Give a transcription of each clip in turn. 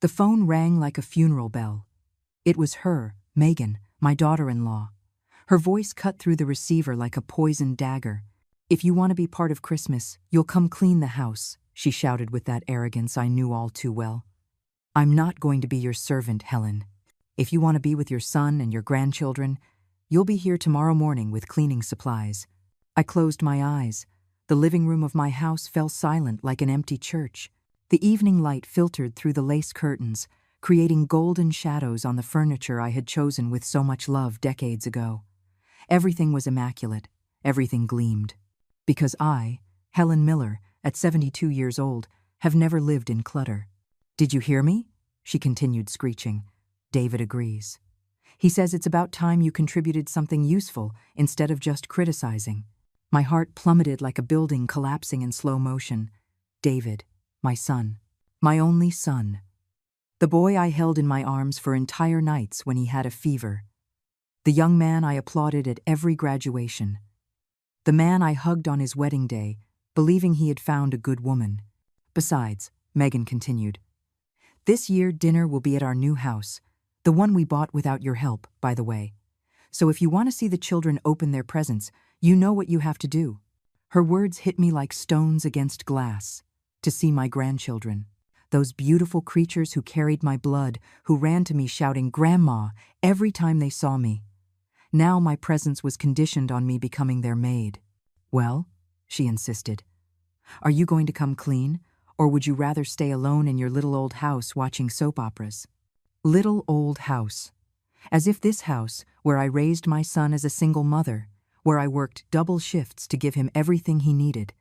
The phone rang like a funeral bell. It was her, Megan, my daughter-in-law. Her voice cut through the receiver like a poisoned dagger. "If you want to be part of Christmas, you'll come clean the house," she shouted with that arrogance I knew all too well. "I'm not going to be your servant, Helen. If you want to be with your son and your grandchildren, you'll be here tomorrow morning with cleaning supplies." I closed my eyes. The living room of my house fell silent like an empty church. The evening light filtered through the lace curtains, creating golden shadows on the furniture I had chosen with so much love decades ago. Everything was immaculate. Everything gleamed. Because I, Helen Miller, at 72 years old, have never lived in clutter. "Did you hear me?" she continued screeching. "David agrees. He says it's about time you contributed something useful instead of just criticizing." My heart plummeted like a building collapsing in slow motion. David, my son, my only son. The boy I held in my arms for entire nights when he had a fever. The young man I applauded at every graduation. The man I hugged on his wedding day, believing he had found a good woman. "Besides," Megan continued, "this year dinner will be at our new house, the one we bought without your help, by the way. So if you want to see the children open their presents, you know what you have to do." Her words hit me like stones against glass. To see my grandchildren. Those beautiful creatures who carried my blood, who ran to me shouting "Grandma" every time they saw me. Now my presence was conditioned on me becoming their maid. "Well," she insisted, "are you going to come clean, or would you rather stay alone in your little old house watching soap operas?" Little old house. As if this house, where I raised my son as a single mother, where I worked double shifts to give him everything he needed,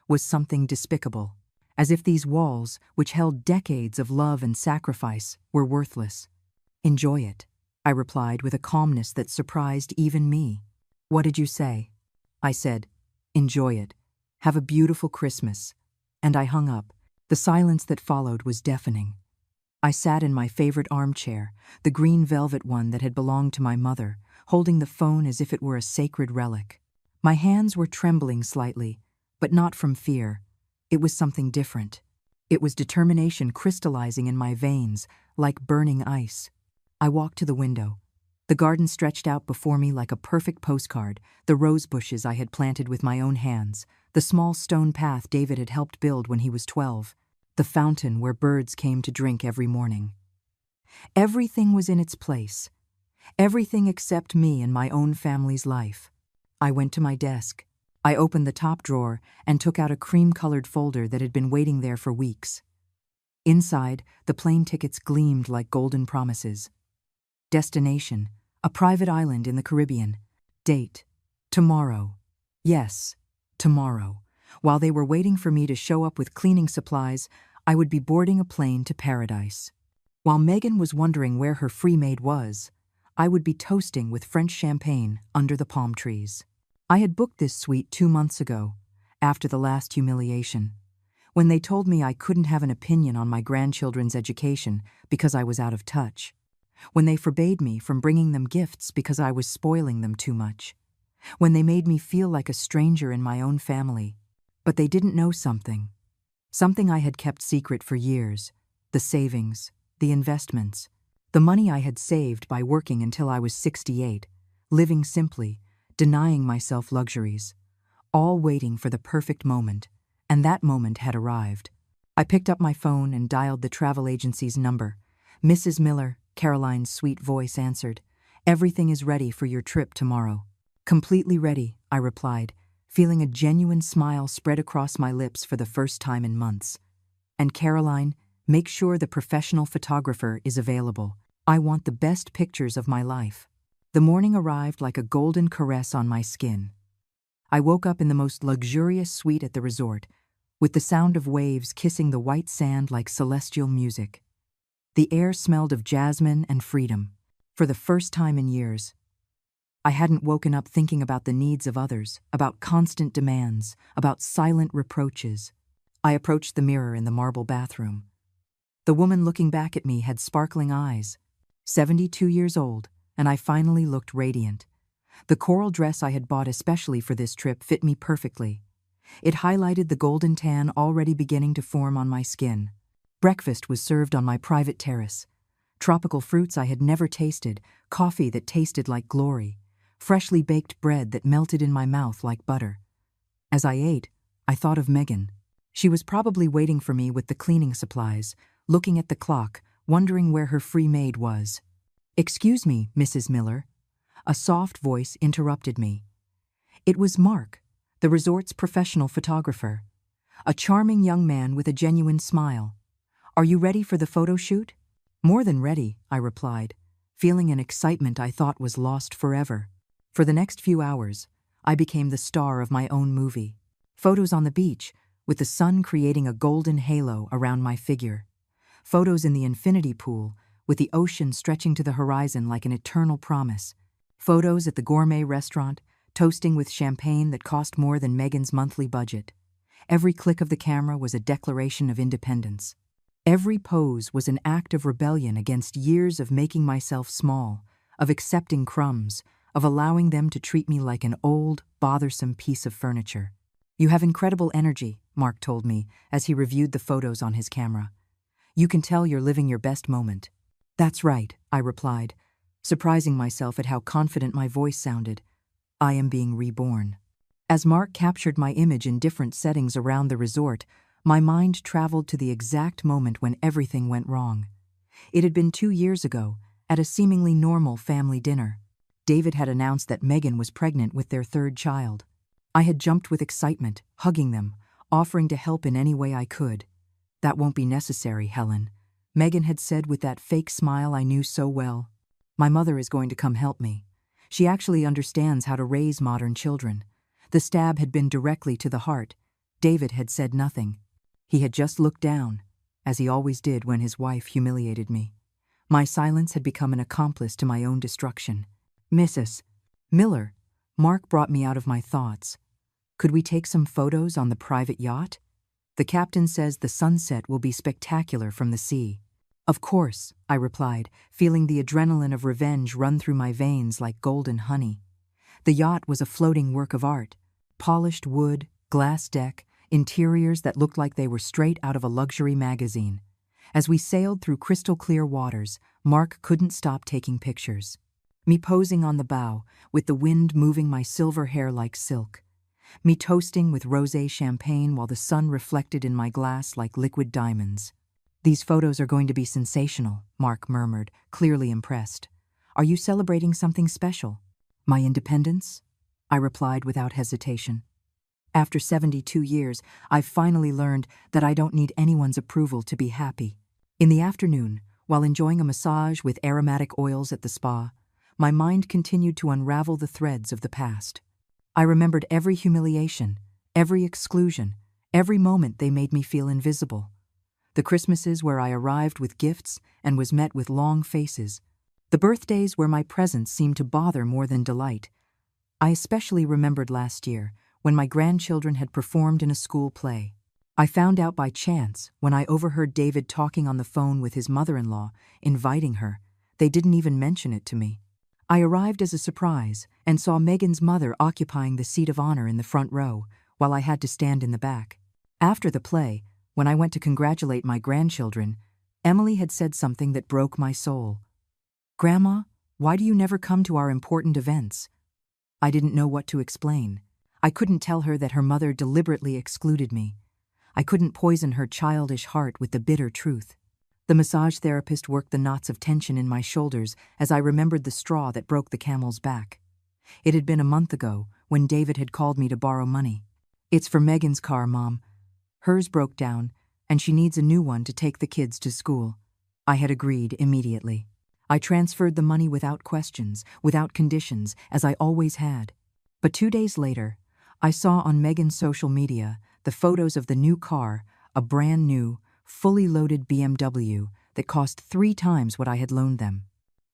was something despicable. As if these walls, which held decades of love and sacrifice, were worthless. "Enjoy it," I replied with a calmness that surprised even me. "What did you say?" I said, "Enjoy it. Have a beautiful Christmas." And I hung up. The silence that followed was deafening. I sat in my favorite armchair, the green velvet one that had belonged to my mother, holding the phone as if it were a sacred relic. My hands were trembling slightly, but not from fear. It was something different. It was determination crystallizing in my veins, like burning ice. I walked to the window. The garden stretched out before me like a perfect postcard, the rose bushes I had planted with my own hands, the small stone path David had helped build when he was 12, the fountain where birds came to drink every morning. Everything was in its place. Everything except me and my own family's life. I went to my desk. I opened the top drawer and took out a cream-colored folder that had been waiting there for weeks. Inside, the plane tickets gleamed like golden promises. Destination, a private island in the Caribbean. Date, tomorrow. Yes, tomorrow. While they were waiting for me to show up with cleaning supplies, I would be boarding a plane to paradise. While Megan was wondering where her free maid was, I would be toasting with French champagne under the palm trees. I had booked this suite 2 months ago, after the last humiliation, when they told me I couldn't have an opinion on my grandchildren's education because I was out of touch, when they forbade me from bringing them gifts because I was spoiling them too much, when they made me feel like a stranger in my own family. But they didn't know something I had kept secret for years, the savings, the investments, the money I had saved by working until I was 68, living simply, denying myself luxuries, all waiting for the perfect moment, and that moment had arrived. I picked up my phone and dialed the travel agency's number. "Mrs. Miller," Caroline's sweet voice answered. "Everything is ready for your trip tomorrow." "Completely ready," I replied, feeling a genuine smile spread across my lips for the first time in months. "And Caroline, make sure the professional photographer is available. I want the best pictures of my life." The morning arrived like a golden caress on my skin. I woke up in the most luxurious suite at the resort, with the sound of waves kissing the white sand like celestial music. The air smelled of jasmine and freedom. For the first time in years, I hadn't woken up thinking about the needs of others, about constant demands, about silent reproaches. I approached the mirror in the marble bathroom. The woman looking back at me had sparkling eyes, 72 years old, and I finally looked radiant. The coral dress I had bought especially for this trip fit me perfectly. It highlighted the golden tan already beginning to form on my skin. Breakfast was served on my private terrace. Tropical fruits I had never tasted, coffee that tasted like glory, freshly baked bread that melted in my mouth like butter. As I ate, I thought of Megan. She was probably waiting for me with the cleaning supplies, looking at the clock, wondering where her free maid was. "Excuse me, Mrs. Miller." A soft voice interrupted me. It was Mark, the resort's professional photographer. A charming young man with a genuine smile. "Are you ready for the photo shoot?" "More than ready," I replied, feeling an excitement I thought was lost forever. For the next few hours, I became the star of my own movie. Photos on the beach, with the sun creating a golden halo around my figure. Photos in the infinity pool, with the ocean stretching to the horizon like an eternal promise. Photos at the gourmet restaurant, toasting with champagne that cost more than Megan's monthly budget. Every click of the camera was a declaration of independence. Every pose was an act of rebellion against years of making myself small, of accepting crumbs, of allowing them to treat me like an old, bothersome piece of furniture. "You have incredible energy," Mark told me as he reviewed the photos on his camera. "You can tell you're living your best moment." "That's right," I replied, surprising myself at how confident my voice sounded. "I am being reborn." As Mark captured my image in different settings around the resort, my mind traveled to the exact moment when everything went wrong. It had been 2 years ago, at a seemingly normal family dinner. David had announced that Megan was pregnant with their third child. I had jumped with excitement, hugging them, offering to help in any way I could. "That won't be necessary, Helen," Megan had said with that fake smile I knew so well. "My mother is going to come help me. She actually understands how to raise modern children." The stab had been directly to the heart. David had said nothing. He had just looked down, as he always did when his wife humiliated me. My silence had become an accomplice to my own destruction. "Mrs. Miller," Mark brought me out of my thoughts. "Could we take some photos on the private yacht? The captain says the sunset will be spectacular from the sea." "Of course," I replied, feeling the adrenaline of revenge run through my veins like golden honey. The yacht was a floating work of art. Polished wood, glass deck, interiors that looked like they were straight out of a luxury magazine. As we sailed through crystal-clear waters, Mark couldn't stop taking pictures. Me posing on the bow, with the wind moving my silver hair like silk. Me toasting with rosé champagne while the sun reflected in my glass like liquid diamonds. "These photos are going to be sensational," Mark murmured, clearly impressed. "Are you celebrating something special?" "My independence?" I replied without hesitation. After 72 years, I've finally learned that I don't need anyone's approval to be happy. In the afternoon, while enjoying a massage with aromatic oils at the spa, my mind continued to unravel the threads of the past. I remembered every humiliation, every exclusion, every moment they made me feel invisible. The Christmases where I arrived with gifts and was met with long faces. The birthdays where my presence seemed to bother more than delight. I especially remembered last year, when my grandchildren had performed in a school play. I found out by chance when I overheard David talking on the phone with his mother-in-law, inviting her. They didn't even mention it to me. I arrived as a surprise and saw Megan's mother occupying the seat of honor in the front row, while I had to stand in the back. After the play, when I went to congratulate my grandchildren, Emily had said something that broke my soul. "Grandma, why do you never come to our important events?" I didn't know what to explain. I couldn't tell her that her mother deliberately excluded me. I couldn't poison her childish heart with the bitter truth. The massage therapist worked the knots of tension in my shoulders as I remembered the straw that broke the camel's back. It had been a month ago when David had called me to borrow money. "It's for Megan's car, Mom. Hers broke down, and she needs a new one to take the kids to school." I had agreed immediately. I transferred the money without questions, without conditions, as I always had. But 2 days later, I saw on Megan's social media the photos of the new car, a brand new, fully loaded BMW that cost 3 times what I had loaned them.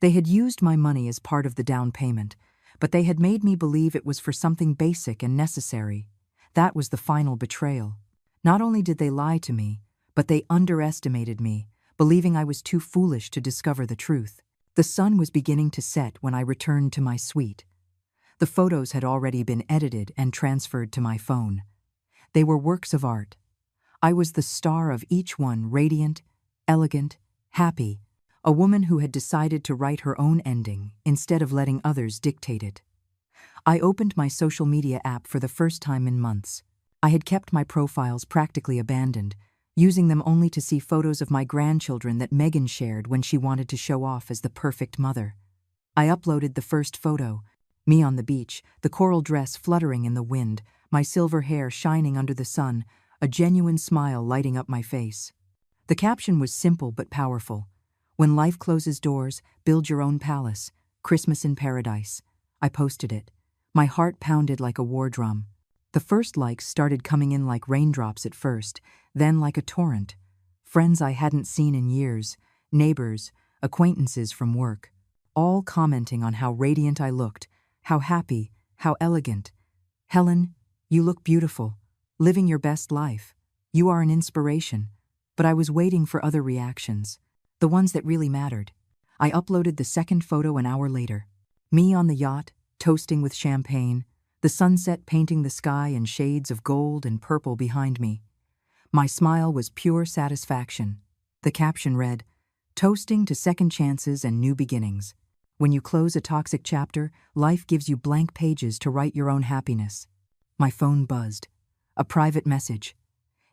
They had used my money as part of the down payment, but they had made me believe it was for something basic and necessary. That was the final betrayal. Not only did they lie to me, but they underestimated me, believing I was too foolish to discover the truth. The sun was beginning to set when I returned to my suite. The photos had already been edited and transferred to my phone. They were works of art. I was the star of each one, radiant, elegant, happy, a woman who had decided to write her own ending instead of letting others dictate it. I opened my social media app for the first time in months. I had kept my profiles practically abandoned, using them only to see photos of my grandchildren that Megan shared when she wanted to show off as the perfect mother. I uploaded the first photo, me on the beach, the coral dress fluttering in the wind, my silver hair shining under the sun, a genuine smile lighting up my face. The caption was simple but powerful. When life closes doors, build your own palace. Christmas in paradise. I posted it. My heart pounded like a war drum. The first likes started coming in like raindrops at first, then like a torrent. Friends I hadn't seen in years, neighbors, acquaintances from work, all commenting on how radiant I looked, how happy, how elegant. Helen, you look beautiful, living your best life. You are an inspiration. But I was waiting for other reactions, the ones that really mattered. I uploaded the second photo an hour later. Me on the yacht, toasting with champagne, the sunset painting the sky in shades of gold and purple behind me. My smile was pure satisfaction. The caption read, "Toasting to second chances and new beginnings. When you close a toxic chapter, life gives you blank pages to write your own happiness." My phone buzzed. A private message.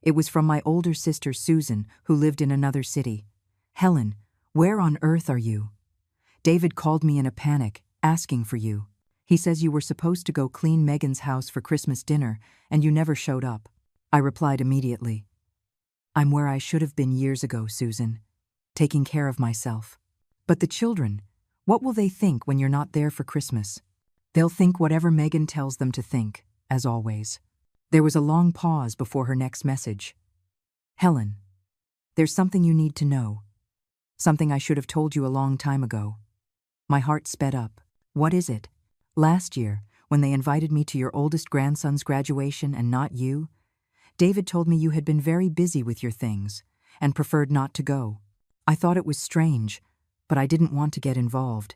It was from my older sister Susan, who lived in another city. "Helen, where on earth are you? David called me in a panic, asking for you. He says you were supposed to go clean Megan's house for Christmas dinner, and you never showed up." I replied immediately. "I'm where I should have been years ago, Susan, taking care of myself. But the children, what will they think when you're not there for Christmas? They'll think whatever Megan tells them to think, as always." There was a long pause before her next message. "Helen, there's something you need to know. Something I should have told you a long time ago." My heart sped up. "What is it?" "Last year, when they invited me to your oldest grandson's graduation and not you, David told me you had been very busy with your things and preferred not to go. I thought it was strange, but I didn't want to get involved.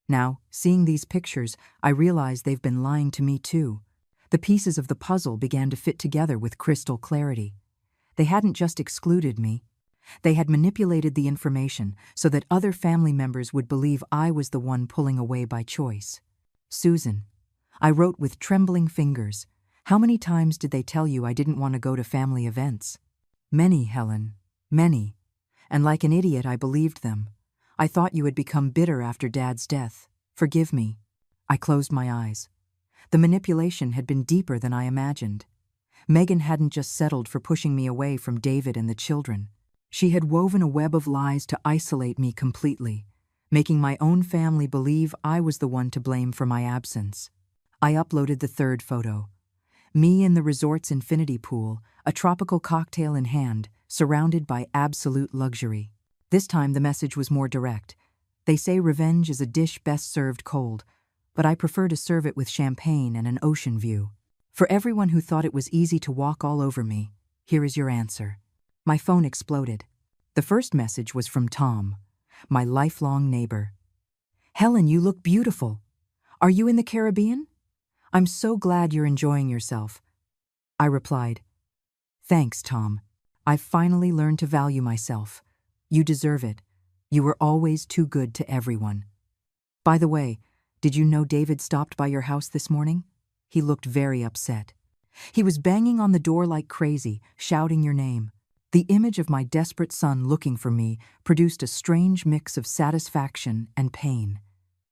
Now, seeing these pictures, I realize they've been lying to me too. The pieces of the puzzle began to fit together with crystal clarity. They hadn't just excluded me. They had manipulated the information so that other family members would believe I was the one pulling away by choice. "Susan," I wrote with trembling fingers, "how many times did they tell you I didn't want to go to family events?" "Many, Helen, many. And like an idiot, I believed them. I thought you had become bitter after Dad's death. Forgive me." I closed my eyes. The manipulation had been deeper than I imagined. Megan hadn't just settled for pushing me away from David and the children. She had woven a web of lies to isolate me completely, making my own family believe I was the one to blame for my absence. I uploaded the third photo. Me in the resort's infinity pool, a tropical cocktail in hand, surrounded by absolute luxury. This time the message was more direct. They say revenge is a dish best served cold, but I prefer to serve it with champagne and an ocean view. For everyone who thought it was easy to walk all over me, here is your answer. My phone exploded. The first message was from Tom, my lifelong neighbor. "Helen, you look beautiful. Are you in the Caribbean? I'm so glad you're enjoying yourself." I replied, "Thanks, Tom. I've finally learned to value myself. You deserve it. You were always too good to everyone. By the way, did you know David stopped by your house this morning? He looked very upset. He was banging on the door like crazy, shouting your name. The image of my desperate son looking for me produced a strange mix of satisfaction and pain.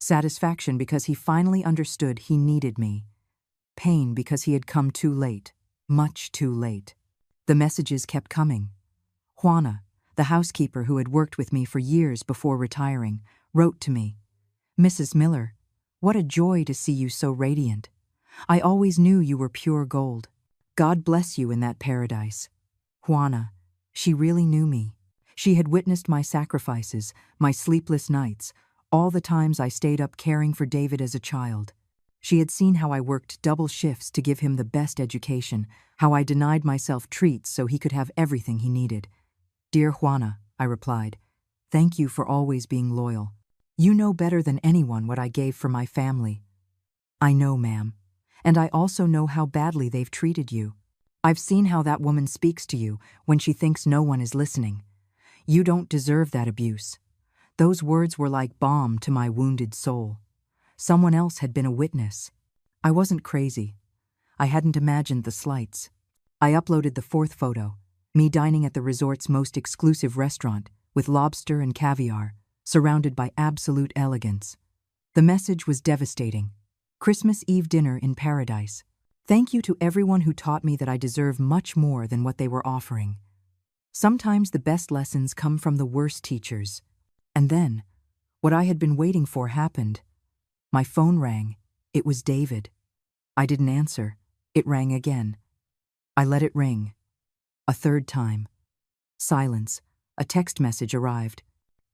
Satisfaction because he finally understood he needed me. Pain because he had come too late, much too late." The messages kept coming. Juana, the housekeeper who had worked with me for years before retiring, wrote to me, "Mrs. Miller, what a joy to see you so radiant. I always knew you were pure gold. God bless you in that paradise." Juana, she really knew me. She had witnessed my sacrifices, my sleepless nights, all the times I stayed up caring for David as a child. She had seen how I worked double shifts to give him the best education, how I denied myself treats so he could have everything he needed. "Dear Juana," I replied, "thank you for always being loyal. You know better than anyone what I gave for my family." "I know, ma'am. And I also know how badly they've treated you. I've seen how that woman speaks to you when she thinks no one is listening. You don't deserve that abuse. Those words were like balm to my wounded soul. Someone else had been a witness. I wasn't crazy. I hadn't imagined the slights. I uploaded the fourth photo, me dining at the resort's most exclusive restaurant, with lobster and caviar, surrounded by absolute elegance. The message was devastating. Christmas Eve dinner in paradise. Thank you to everyone who taught me that I deserve much more than what they were offering. Sometimes the best lessons come from the worst teachers. And then, what I had been waiting for happened. My phone rang. It was David. I didn't answer. It rang again. I let it ring. A third time. Silence. A text message arrived.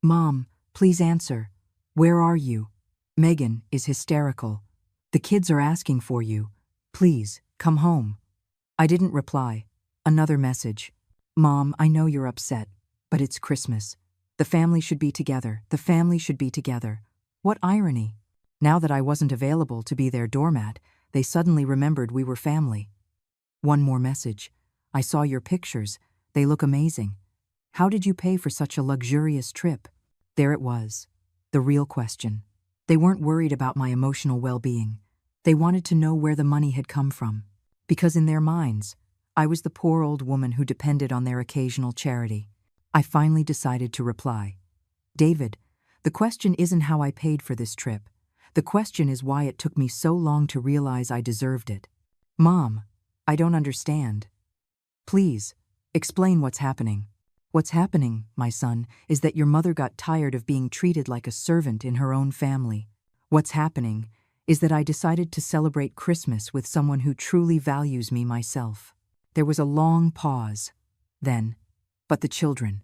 Mom, please answer. Where are you? Megan is hysterical. The kids are asking for you. Please, come home. I didn't reply. Another message. Mom, I know you're upset, but it's Christmas. The family should be together. The family should be together. What irony. Now that I wasn't available to be their doormat, they suddenly remembered we were family. One more message. I saw your pictures. They look amazing. How did you pay for such a luxurious trip? There it was. The real question. They weren't worried about my emotional well-being. They wanted to know where the money had come from. Because in their minds, I was the poor old woman who depended on their occasional charity. I finally decided to reply. David, the question isn't how I paid for this trip. The question is why it took me so long to realize I deserved it. Mom, I don't understand. Please, explain what's happening. What's happening, my son, is that your mother got tired of being treated like a servant in her own family. What's happening is that I decided to celebrate Christmas with someone who truly values me myself. There was a long pause. Then, but the children.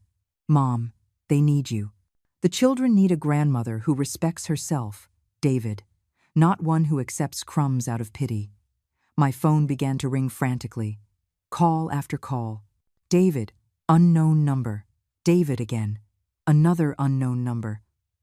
Mom, they need you. The children need a grandmother who respects herself, David, not one who accepts crumbs out of pity. My phone began to ring frantically. Call after call. David, unknown number. David again. Another unknown number.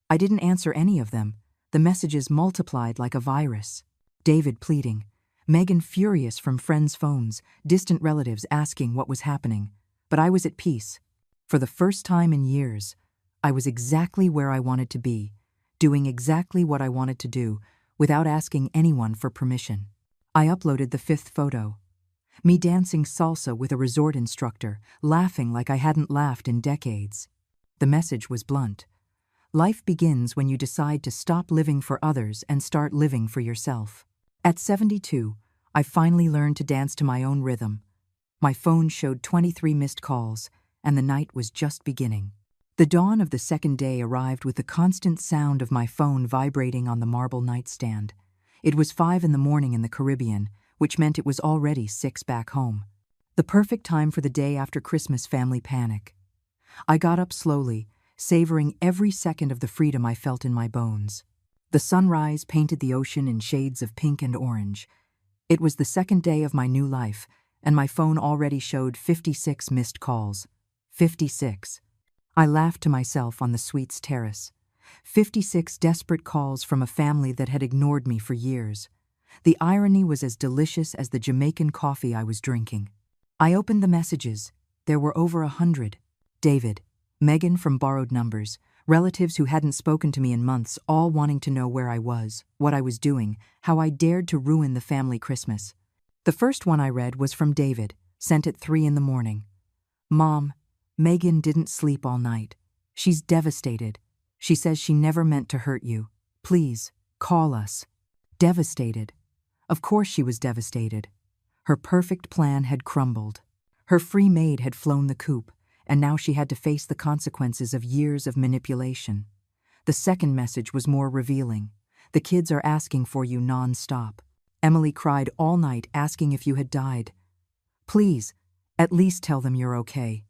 I didn't answer any of them. The messages multiplied like a virus. David pleading. Megan furious from friends' phones, distant relatives asking what was happening. But I was at peace. For the first time in years, I was exactly where I wanted to be, doing exactly what I wanted to do, without asking anyone for permission. I uploaded the fifth photo. Me dancing salsa with a resort instructor, laughing like I hadn't laughed in decades. The message was blunt. Life begins when you decide to stop living for others and start living for yourself. At 72, I finally learned to dance to my own rhythm. My phone showed 23 missed calls, and the night was just beginning. The dawn of the second day arrived with the constant sound of my phone vibrating on the marble nightstand. It was 5 a.m. in the Caribbean, which meant it was already 6 back home. The perfect time for the day after Christmas family panic. I got up slowly, savoring every second of the freedom I felt in my bones. The sunrise painted the ocean in shades of pink and orange. It was the second day of my new life, and my phone already showed 56 missed calls. 56. I laughed to myself on the suite's terrace. 56 desperate calls from a family that had ignored me for years. The irony was as delicious as the Jamaican coffee I was drinking. I opened the messages. There were over 100. David, Megan from borrowed numbers, relatives who hadn't spoken to me in months, all wanting to know where I was, what I was doing, how I dared to ruin the family Christmas. The first one I read was from David, sent at 3 a.m. Mom, Megan didn't sleep all night. She's devastated. She says she never meant to hurt you. Please, call us. Devastated. Of course she was devastated. Her perfect plan had crumbled. Her free maid had flown the coop, and now she had to face the consequences of years of manipulation. The second message was more revealing. The kids are asking for you non-stop. Emily cried all night asking if you had died. Please, at least tell them you're okay.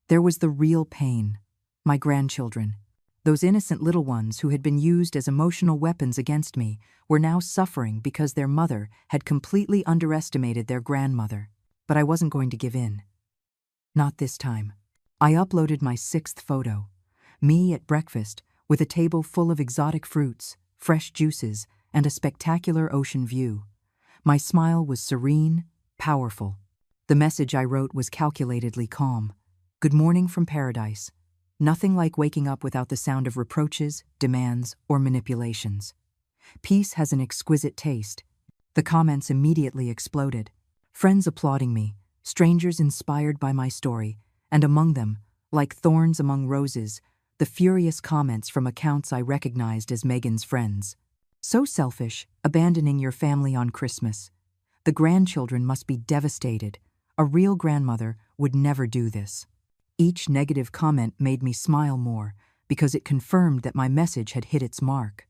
There was the real pain. My grandchildren. Those innocent little ones who had been used as emotional weapons against me were now suffering because their mother had completely underestimated their grandmother. But I wasn't going to give in. Not this time. I uploaded my sixth photo. Me at breakfast with a table full of exotic fruits, fresh juices, and a spectacular ocean view. My smile was serene, powerful. The message I wrote was calculatedly calm. Good morning from paradise. Nothing like waking up without the sound of reproaches, demands, or manipulations. Peace has an exquisite taste. The comments immediately exploded. Friends applauding me, strangers inspired by my story, and among them, like thorns among roses, the furious comments from accounts I recognized as Megan's friends. So selfish, abandoning your family on Christmas. The grandchildren must be devastated. A real grandmother would never do this. Each negative comment made me smile more because it confirmed that my message had hit its mark.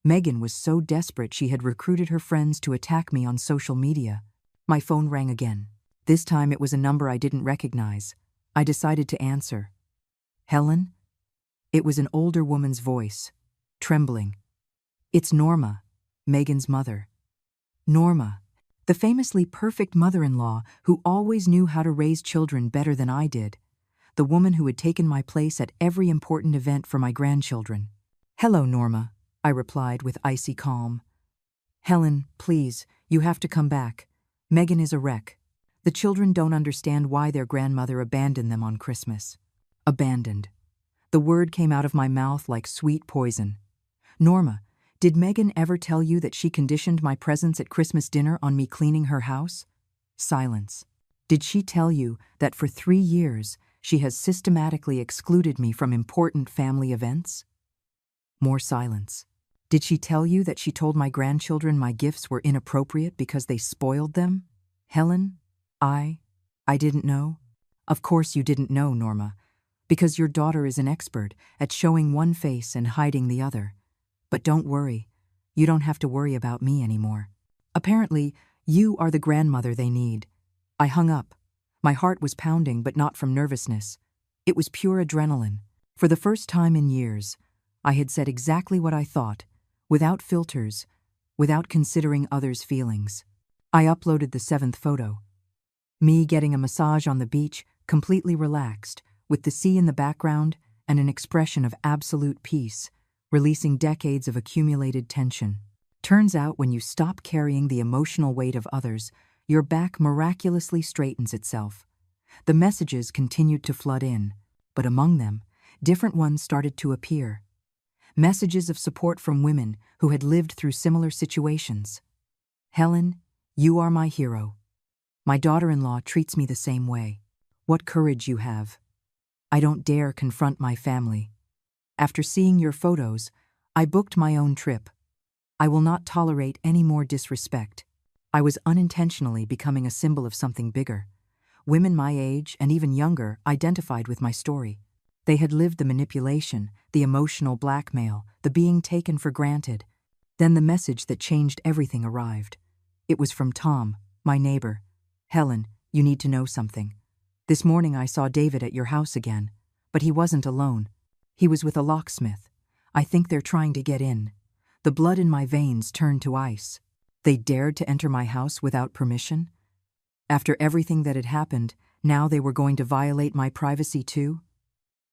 Megan was so desperate she had recruited her friends to attack me on social media. My phone rang again. This time it was a number I didn't recognize. I decided to answer. Helen? It was an older woman's voice, trembling. It's Norma, Megan's mother. Norma, the famously perfect mother-in-law who always knew how to raise children better than I did. The woman who had taken my place at every important event for my grandchildren. Hello, Norma, I replied with icy calm. Helen, please, you have to come back. Megan is a wreck. The children don't understand why their grandmother abandoned them on Christmas. Abandoned. The word came out of my mouth like sweet poison. Norma, did Megan ever tell you that she conditioned my presence at Christmas dinner on me cleaning her house? Silence. Did she tell you that for 3 years she has systematically excluded me from important family events? More silence. Did she tell you that she told my grandchildren my gifts were inappropriate because they spoiled them? Helen, I didn't know. Of course you didn't know, Norma, because your daughter is an expert at showing one face and hiding the other. But don't worry, you don't have to worry about me anymore. Apparently, you are the grandmother they need. I hung up. My heart was pounding, but not from nervousness. It was pure adrenaline. For the first time in years, I had said exactly what I thought, without filters, without considering others' feelings. I uploaded the 7th photo. Me getting a massage on the beach, completely relaxed, with the sea in the background and an expression of absolute peace, releasing decades of accumulated tension. Turns out when you stop carrying the emotional weight of others, your back miraculously straightens itself. The messages continued to flood in, but among them, different ones started to appear. Messages of support from women who had lived through similar situations. Helen, you are my hero. My daughter-in-law treats me the same way. What courage you have. I don't dare confront my family. After seeing your photos, I booked my own trip. I will not tolerate any more disrespect. I was unintentionally becoming a symbol of something bigger. Women my age and even younger identified with my story. They had lived the manipulation, the emotional blackmail, the being taken for granted. Then the message that changed everything arrived. It was from Tom, my neighbor. Helen, you need to know something. This morning I saw David at your house again, but he wasn't alone. He was with a locksmith. I think they're trying to get in. The blood in my veins turned to ice. They dared to enter my house without permission? After everything that had happened, now they were going to violate my privacy too?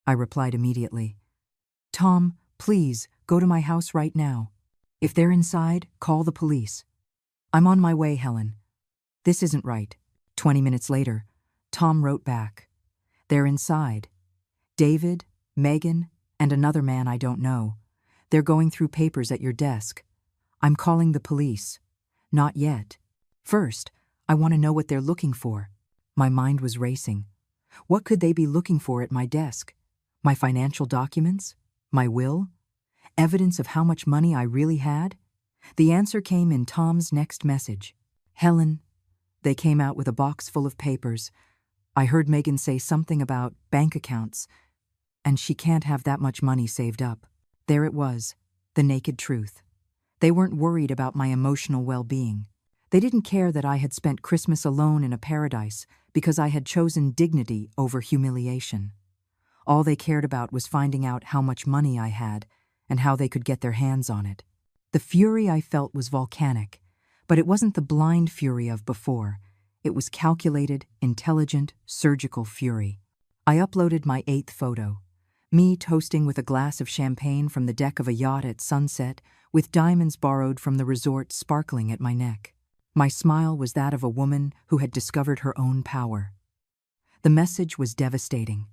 I replied immediately. Tom, please, go to my house right now. If they're inside, call the police. I'm on my way, Helen. This isn't right. 20 minutes later, Tom wrote back. They're inside. David, Megan, and another man I don't know. They're going through papers at your desk. I'm calling the police. Not yet. First, I want to know what they're looking for. My mind was racing. What could they be looking for at my desk? My financial documents? My will? Evidence of how much money I really had? The answer came in Tom's next message. Helen. They came out with a box full of papers. I heard Megan say something about bank accounts, and she can't have that much money saved up. There it was, the naked truth. They weren't worried about my emotional well-being. They didn't care that I had spent Christmas alone in a paradise because I had chosen dignity over humiliation. All they cared about was finding out how much money I had and how they could get their hands on it. The fury I felt was volcanic, but it wasn't the blind fury of before. It was calculated, intelligent, surgical fury. I uploaded my 8th photo. Me toasting with a glass of champagne from the deck of a yacht at sunset, with diamonds borrowed from the resort sparkling at my neck. My smile was that of a woman who had discovered her own power. The message was devastating.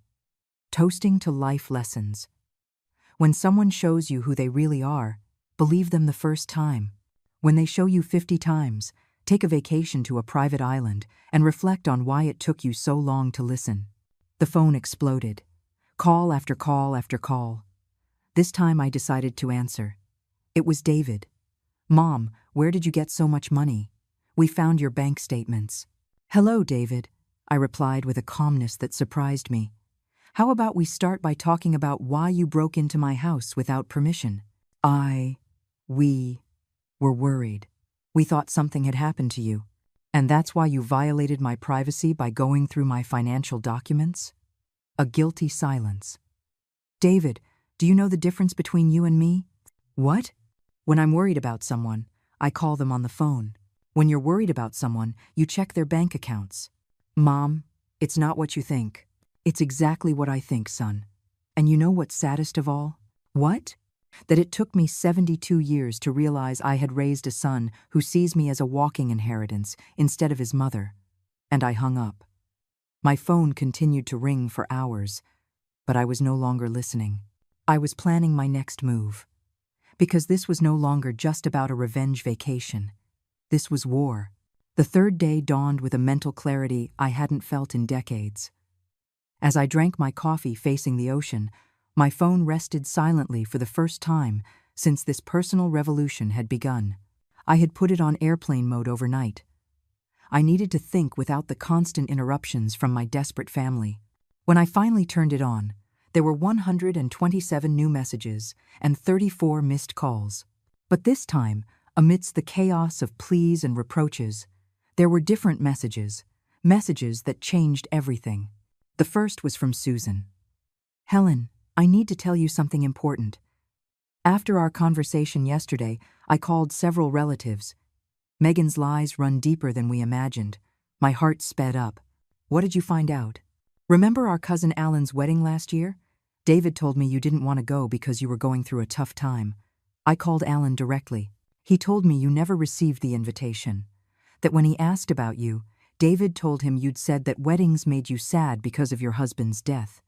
Toasting to life lessons. When someone shows you who they really are, believe them the first time. When they show you 50 times, take a vacation to a private island and reflect on why it took you so long to listen. The phone exploded. Call after call after call. This time I decided to answer. It was David. "Mom, where did you get so much money? We found your bank statements." "Hello, David," I replied with a calmness that surprised me. "How about we start by talking about why you broke into my house without permission?" We were worried. We thought something had happened to you. "And that's why you violated my privacy by going through my financial documents?" A guilty silence. "David, do you know the difference between you and me?" "What?" "When I'm worried about someone, I call them on the phone. When you're worried about someone, you check their bank accounts." "Mom, it's not what you think." "It's exactly what I think, son. And you know what's saddest of all?" "What?" "That it took me 72 years to realize I had raised a son who sees me as a walking inheritance instead of his mother." And I hung up. My phone continued to ring for hours, but I was no longer listening. I was planning my next move. Because this was no longer just about a revenge vacation. This was war. The third day dawned with a mental clarity I hadn't felt in decades. As I drank my coffee facing the ocean, my phone rested silently for the first time since this personal revolution had begun. I had put it on airplane mode overnight. I needed to think without the constant interruptions from my desperate family. When I finally turned it on, there were 127 new messages and 34 missed calls. But this time, amidst the chaos of pleas and reproaches, there were different messages that changed everything. The first was from Susan. "Helen, I need to tell you something important. After our conversation yesterday, I called several relatives. Megan's lies run deeper than we imagined." My heart sped up. "What did you find out?" "Remember our cousin Alan's wedding last year? David told me you didn't want to go because you were going through a tough time. I called Alan directly. He told me you never received the invitation. That when he asked about you, David told him you'd said that weddings made you sad because of your husband's death."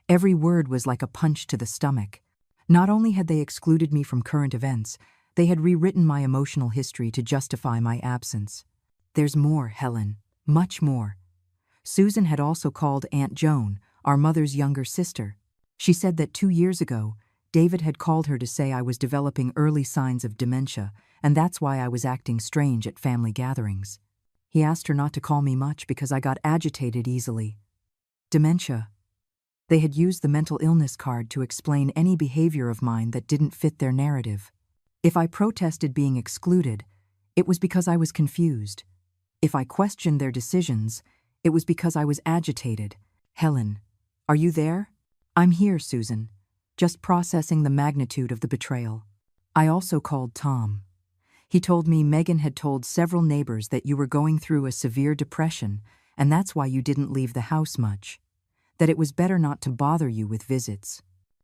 Every word was like a punch to the stomach. Not only had they excluded me from current events, they had rewritten my emotional history to justify my absence. "There's more, Helen, much more." Susan had also called Aunt Joan, our mother's younger sister. She said that 2 years ago, David had called her to say I was developing early signs of dementia, and that's why I was acting strange at family gatherings. He asked her not to call me much because I got agitated easily. Dementia. They had used the mental illness card to explain any behavior of mine that didn't fit their narrative. If I protested being excluded, it was because I was confused. If I questioned their decisions, it was because I was agitated. "Helen, are you there?" "I'm here, Susan, just processing the magnitude of the betrayal." I also called Tom. He told me Megan had told several neighbors that you were going through a severe depression, and that's why you didn't leave the house much. That it was better not to bother you with visits.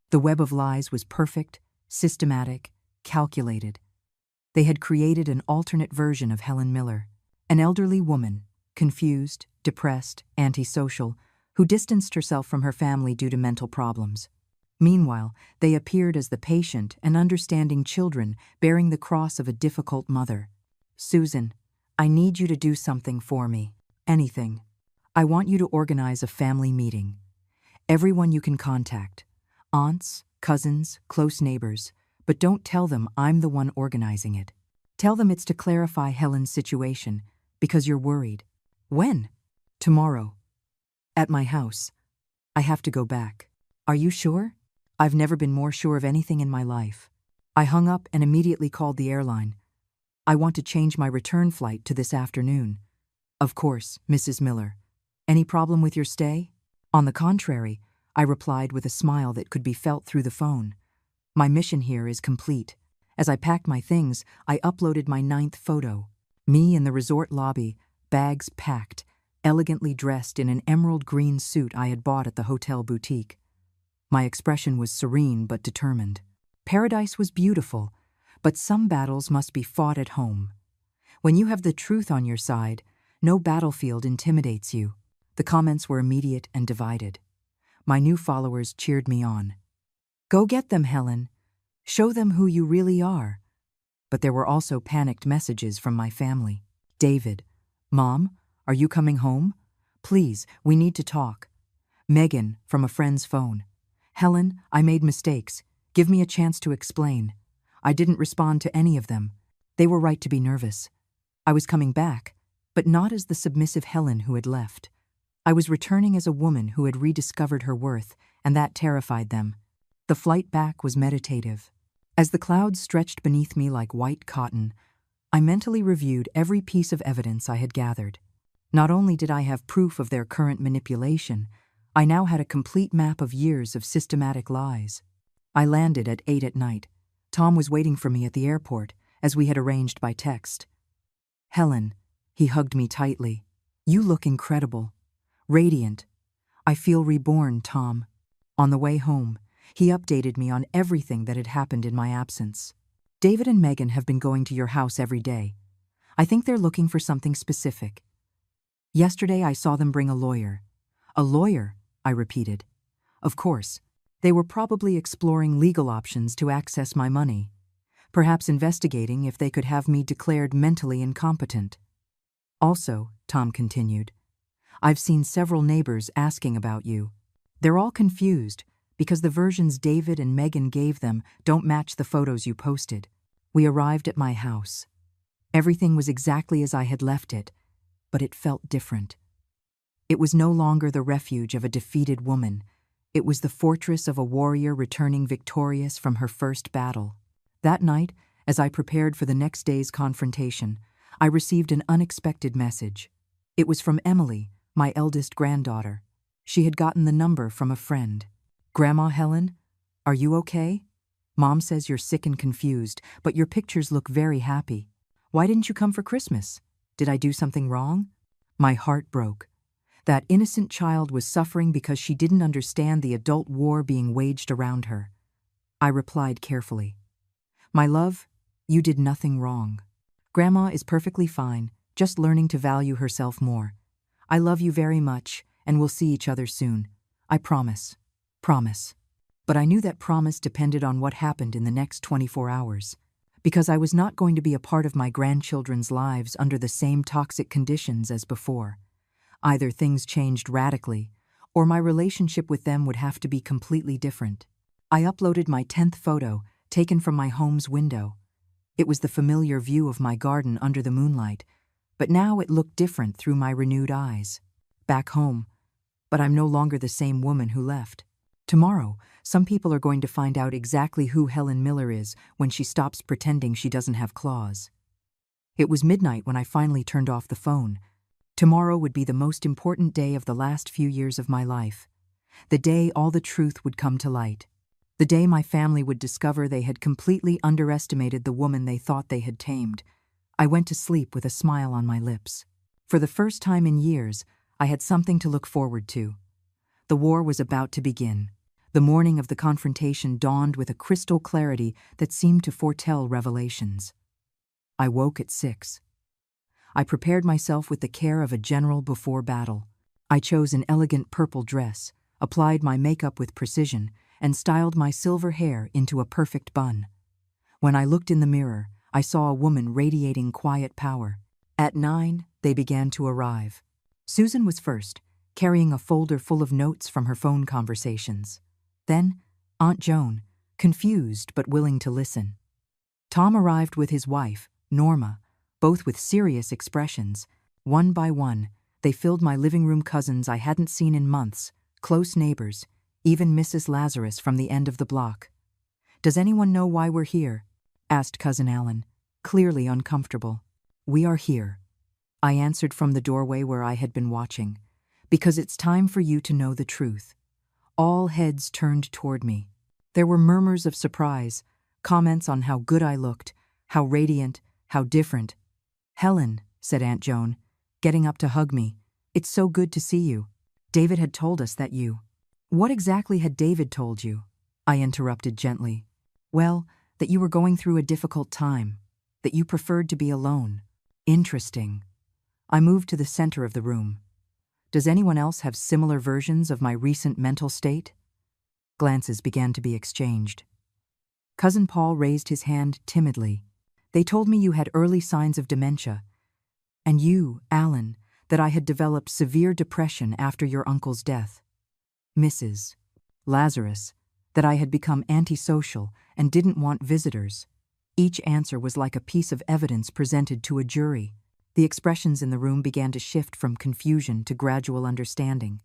The web of lies was perfect, systematic, calculated. They had created an alternate version of Helen Miller, an elderly woman, confused, depressed, antisocial, who distanced herself from her family due to mental problems. Meanwhile, they appeared as the patient and understanding children bearing the cross of a difficult mother. "Susan, I need you to do something for me. Anything. I want you to organize a family meeting. Everyone you can contact. Aunts, cousins, close neighbors. But don't tell them I'm the one organizing it. Tell them it's to clarify Helen's situation, because you're worried." "When?" "Tomorrow. At my house. I have to go back." "Are you sure?" "I've never been more sure of anything in my life." I hung up and immediately called the airline. "I want to change my return flight to this afternoon." "Of course, Mrs. Miller. Any problem with your stay?" "On the contrary," I replied with a smile that could be felt through the phone. "My mission here is complete." As I packed my things, I uploaded my 9th photo. Me in the resort lobby, bags packed, elegantly dressed in an emerald green suit I had bought at the hotel boutique. My expression was serene but determined. Paradise was beautiful, but some battles must be fought at home. When you have the truth on your side, no battlefield intimidates you. The comments were immediate and divided. My new followers cheered me on. Go get them, Helen. Show them who you really are. But there were also panicked messages from my family. David, Mom, are you coming home? Please, we need to talk. Megan, from a friend's phone. Helen, I made mistakes. Give me a chance to explain. I didn't respond to any of them. They were right to be nervous. I was coming back, but not as the submissive Helen who had left. I was returning as a woman who had rediscovered her worth, and that terrified them. The flight back was meditative. As the clouds stretched beneath me like white cotton, I mentally reviewed every piece of evidence I had gathered. Not only did I have proof of their current manipulation, I now had a complete map of years of systematic lies. I landed at 8 at night. Tom was waiting for me at the airport, as we had arranged by text. Helen, he hugged me tightly. You look incredible. Radiant. I feel reborn, Tom. On the way home, he updated me on everything that had happened in my absence. David and Megan have been going to your house every day. I think they're looking for something specific. Yesterday I saw them bring a lawyer. A lawyer, I repeated. Of course, they were probably exploring legal options to access my money, perhaps investigating if they could have me declared mentally incompetent. Also, Tom continued, I've seen several neighbors asking about you. They're all confused because the versions David and Megan gave them don't match the photos you posted. We arrived at my house. Everything was exactly as I had left it, but it felt different. It was no longer the refuge of a defeated woman. It was the fortress of a warrior returning victorious from her first battle. That night, as I prepared for the next day's confrontation, I received an unexpected message. It was from Emily, my eldest granddaughter. She had gotten the number from a friend. Grandma Helen, are you okay? Mom says you're sick and confused, but your pictures look very happy. Why didn't you come for Christmas? Did I do something wrong? My heart broke. That innocent child was suffering because she didn't understand the adult war being waged around her. I replied carefully. My love, you did nothing wrong. Grandma is perfectly fine, just learning to value herself more. I love you very much, and we'll see each other soon. I promise. Promise. But I knew that promise depended on what happened in the next 24 hours. Because I was not going to be a part of my grandchildren's lives under the same toxic conditions as before. Either things changed radically, or my relationship with them would have to be completely different. I uploaded my 10th photo, taken from my home's window. It was the familiar view of my garden under the moonlight, but now it looked different through my renewed eyes. Back home, but I'm no longer the same woman who left. Tomorrow, some people are going to find out exactly who Helen Miller is when she stops pretending she doesn't have claws. It was midnight when I finally turned off the phone. Tomorrow would be the most important day of the last few years of my life. The day all the truth would come to light. The day my family would discover they had completely underestimated the woman they thought they had tamed. I went to sleep with a smile on my lips. For the first time in years, I had something to look forward to. The war was about to begin. The morning of the confrontation dawned with a crystal clarity that seemed to foretell revelations. I woke at 6. I prepared myself with the care of a general before battle. I chose an elegant purple dress, applied my makeup with precision, and styled my silver hair into a perfect bun. When I looked in the mirror, I saw a woman radiating quiet power. At 9, they began to arrive. Susan was first, carrying a folder full of notes from her phone conversations. Then, Aunt Joan, confused but willing to listen. Tom arrived with his wife, Norma, both with serious expressions. One by one, they filled my living room. Cousins I hadn't seen in months, close neighbors, even Mrs. Lazarus from the end of the block. Does anyone know why we're here? Asked Cousin Alan, clearly uncomfortable. We are here, I answered from the doorway where I had been watching, because it's time for you to know the truth. All heads turned toward me. There were murmurs of surprise, comments on how good I looked, how radiant, how different. Helen, said Aunt Joan, getting up to hug me, it's so good to see you. David had told us that you. What exactly had David told you? I interrupted gently. Well, that you were going through a difficult time, that you preferred to be alone. Interesting. I moved to the center of the room. Does anyone else have similar versions of my recent mental state? Glances began to be exchanged. Cousin Paul raised his hand timidly. They told me you had early signs of dementia. And you, Alan, that I had developed severe depression after your uncle's death. Mrs. Lazarus, that I had become antisocial and didn't want visitors. Each answer was like a piece of evidence presented to a jury. The expressions in the room began to shift from confusion to gradual understanding.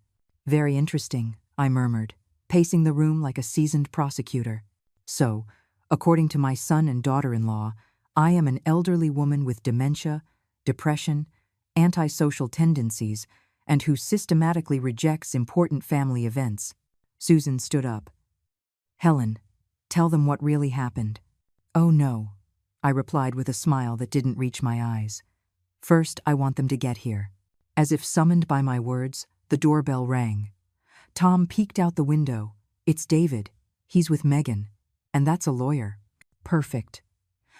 Very interesting, I murmured, pacing the room like a seasoned prosecutor. So, according to my son and daughter-in-law, I am an elderly woman with dementia, depression, antisocial tendencies, and who systematically rejects important family events. Susan stood up. Helen, tell them what really happened. Oh no, I replied with a smile that didn't reach my eyes. First, I want them to get here. As if summoned by my words, the doorbell rang. Tom peeked out the window. It's David. He's with Megan. And that's a lawyer. Perfect.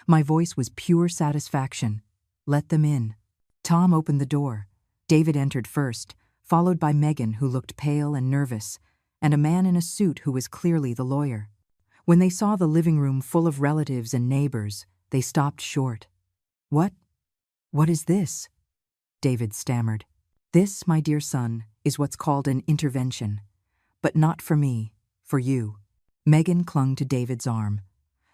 My voice was pure satisfaction. Let them in. Tom opened the door. David entered first, followed by Megan, who looked pale and nervous, and a man in a suit who was clearly the lawyer. When they saw the living room full of relatives and neighbors, they stopped short. What is this? David stammered. This, my dear son, is what's called an intervention. But not for me, for you. Megan clung to David's arm.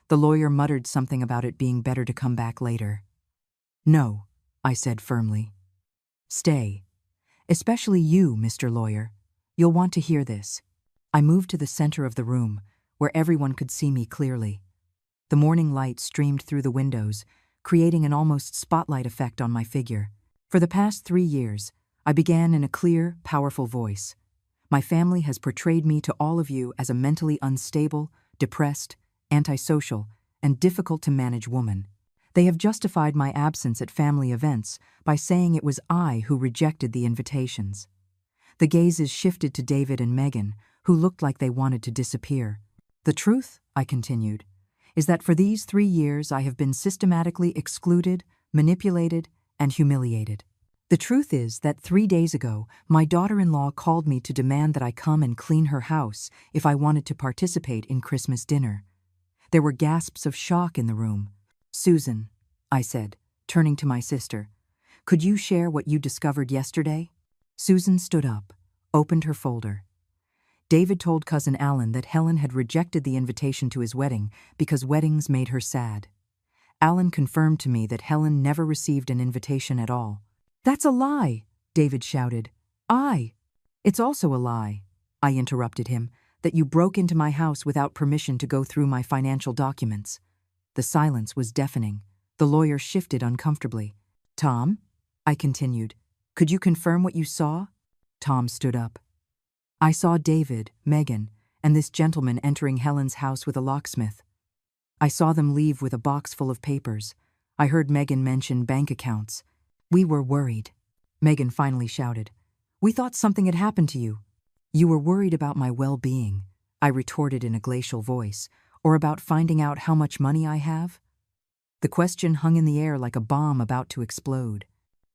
The lawyer muttered something about it being better to come back later. No, I said firmly. Stay. Especially you, Mr. Lawyer. You'll want to hear this. I moved to the center of the room, where everyone could see me clearly. The morning light streamed through the windows, creating an almost spotlight effect on my figure. For the past 3 years, I began in a clear, powerful voice. My family has portrayed me to all of you as a mentally unstable, depressed, antisocial, and difficult to manage woman. They have justified my absence at family events by saying it was I who rejected the invitations. The gazes shifted to David and Megan, who looked like they wanted to disappear. The truth, I continued, is that for these 3 years I have been systematically excluded, manipulated, and humiliated. The truth is that 3 days ago, my daughter-in-law called me to demand that I come and clean her house if I wanted to participate in Christmas dinner. There were gasps of shock in the room. Susan, I said, turning to my sister, could you share what you discovered yesterday? Susan stood up, opened her folder. David told Cousin Alan that Helen had rejected the invitation to his wedding because weddings made her sad. Alan confirmed to me that Helen never received an invitation at all. That's a lie, David shouted. It's also a lie, I interrupted him, that you broke into my house without permission to go through my financial documents. The silence was deafening. The lawyer shifted uncomfortably. Tom? I continued. Could you confirm what you saw? Tom stood up. I saw David, Megan, and this gentleman entering Helen's house with a locksmith. I saw them leave with a box full of papers. I heard Megan mention bank accounts. We were worried. Megan finally shouted. We thought something had happened to you. You were worried about my well-being, I retorted in a glacial voice, or about finding out how much money I have? The question hung in the air like a bomb about to explode.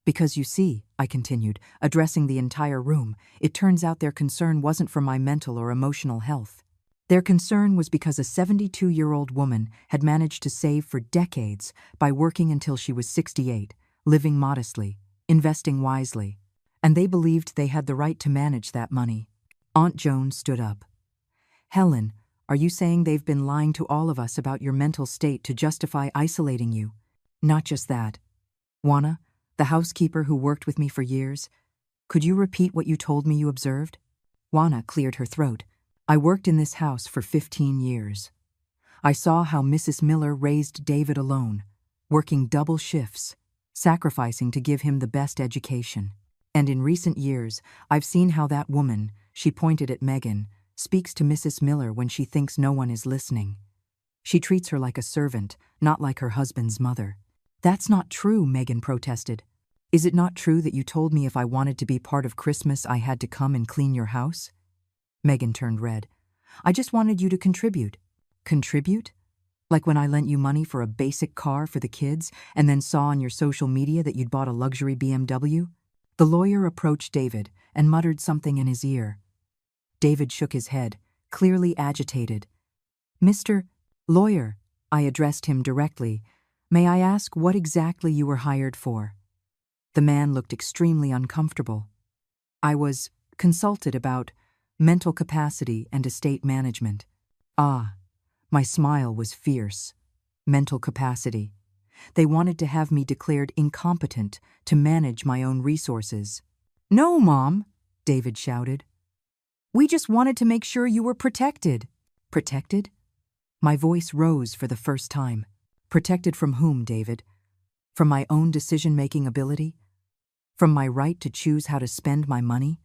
Because you see, I continued, addressing the entire room, it turns out their concern wasn't for my mental or emotional health. Their concern was because a 72-year-old woman had managed to save for decades by working until she was 68, living modestly, investing wisely, and they believed they had the right to manage that money. Aunt Joan stood up. Helen, are you saying they've been lying to all of us about your mental state to justify isolating you? Not just that. Juana, the housekeeper who worked with me for years, could you repeat what you told me you observed? Juana cleared her throat. I worked in this house for 15 years. I saw how Mrs. Miller raised David alone, working double shifts, sacrificing to give him the best education. And in recent years, I've seen how that woman, she pointed at Megan, speaks to Mrs. Miller when she thinks no one is listening. She treats her like a servant, not like her husband's mother. That's not true, Megan protested. Is it not true that you told me if I wanted to be part of Christmas I had to come and clean your house? Megan turned red. I just wanted you to contribute. Contribute? Like when I lent you money for a basic car for the kids and then saw on your social media that you'd bought a luxury BMW? The lawyer approached David and muttered something in his ear. David shook his head, clearly agitated. "Mr. Lawyer," I addressed him directly, "may I ask what exactly you were hired for?" The man looked extremely uncomfortable. "I was consulted about mental capacity and estate management." Ah, my smile was fierce. Mental capacity. They wanted to have me declared incompetent to manage my own resources. "No, Mom," David shouted. "We just wanted to make sure you were protected." "Protected?" My voice rose for the first time. Protected from whom, David? From my own decision-making ability? From my right to choose how to spend my money?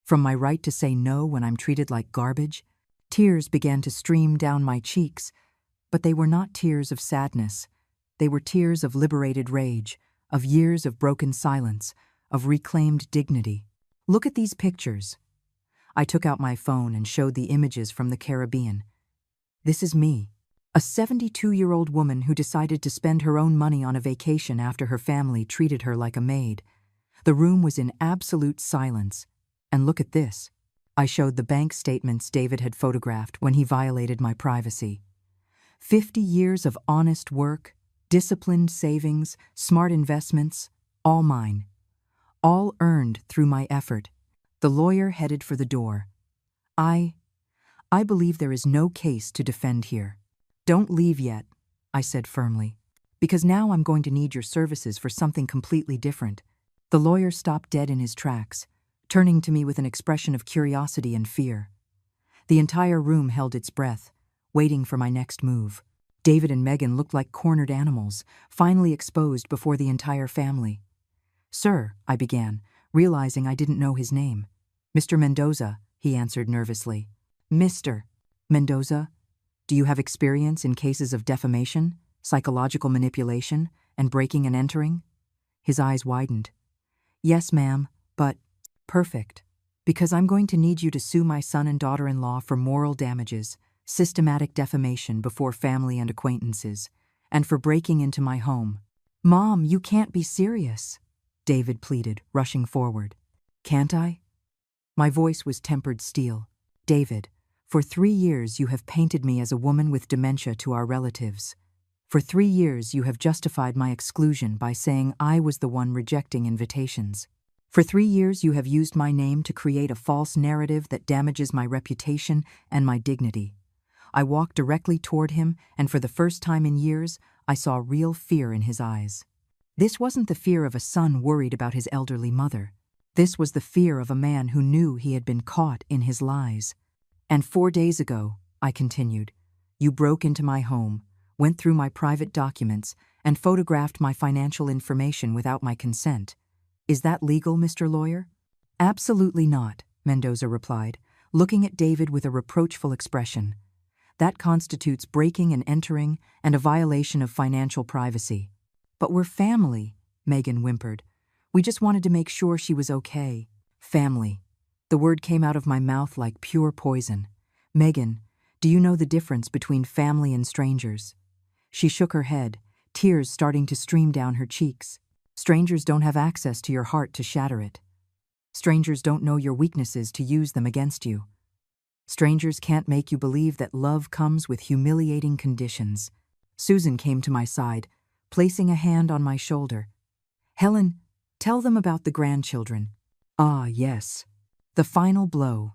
From my right to say no when I'm treated like garbage? Tears began to stream down my cheeks, but they were not tears of sadness. They were tears of liberated rage, of years of broken silence, of reclaimed dignity. "Look at these pictures." I took out my phone and showed the images from the Caribbean. This is me, a 72-year-old woman who decided to spend her own money on a vacation after her family treated her like a maid. The room was in absolute silence. And look at this. I showed the bank statements David had photographed when he violated my privacy. 50 years of honest work, disciplined savings, smart investments, all mine. All earned through my effort. The lawyer headed for the door. I believe there is no case to defend here. "Don't leave yet," I said firmly, "because now I'm going to need your services for something completely different." The lawyer stopped dead in his tracks, turning to me with an expression of curiosity and fear. The entire room held its breath, waiting for my next move. David and Megan looked like cornered animals, finally exposed before the entire family. "Sir," I began, realizing I didn't know his name. "Mr. Mendoza," he answered nervously. "Mr. Mendoza, do you have experience in cases of defamation, psychological manipulation, and breaking and entering?" His eyes widened. "Yes, ma'am, but..." "Perfect. Because I'm going to need you to sue my son and daughter-in-law for moral damages, systematic defamation before family and acquaintances, and for breaking into my home." "Mom, you can't be serious," David pleaded, rushing forward. "Can't I?" My voice was tempered steel. "David, for 3 years you have painted me as a woman with dementia to our relatives. For 3 years you have justified my exclusion by saying I was the one rejecting invitations. For 3 years you have used my name to create a false narrative that damages my reputation and my dignity." I walked directly toward him, and for the first time in years, I saw real fear in his eyes. This wasn't the fear of a son worried about his elderly mother. This was the fear of a man who knew he had been caught in his lies. "And 4 days ago," I continued, "you broke into my home, went through my private documents, and photographed my financial information without my consent. Is that legal, Mr. Lawyer?" "Absolutely not," Mendoza replied, looking at David with a reproachful expression. "That constitutes breaking and entering and a violation of financial privacy." "But we're family," Megan whimpered. "We just wanted to make sure she was okay." Family. The word came out of my mouth like pure poison. "Megan, do you know the difference between family and strangers?" She shook her head, tears starting to stream down her cheeks. "Strangers don't have access to your heart to shatter it. Strangers don't know your weaknesses to use them against you. Strangers can't make you believe that love comes with humiliating conditions." Susan came to my side, placing a hand on my shoulder. "Helen, tell them about the grandchildren." "Ah, yes. The final blow.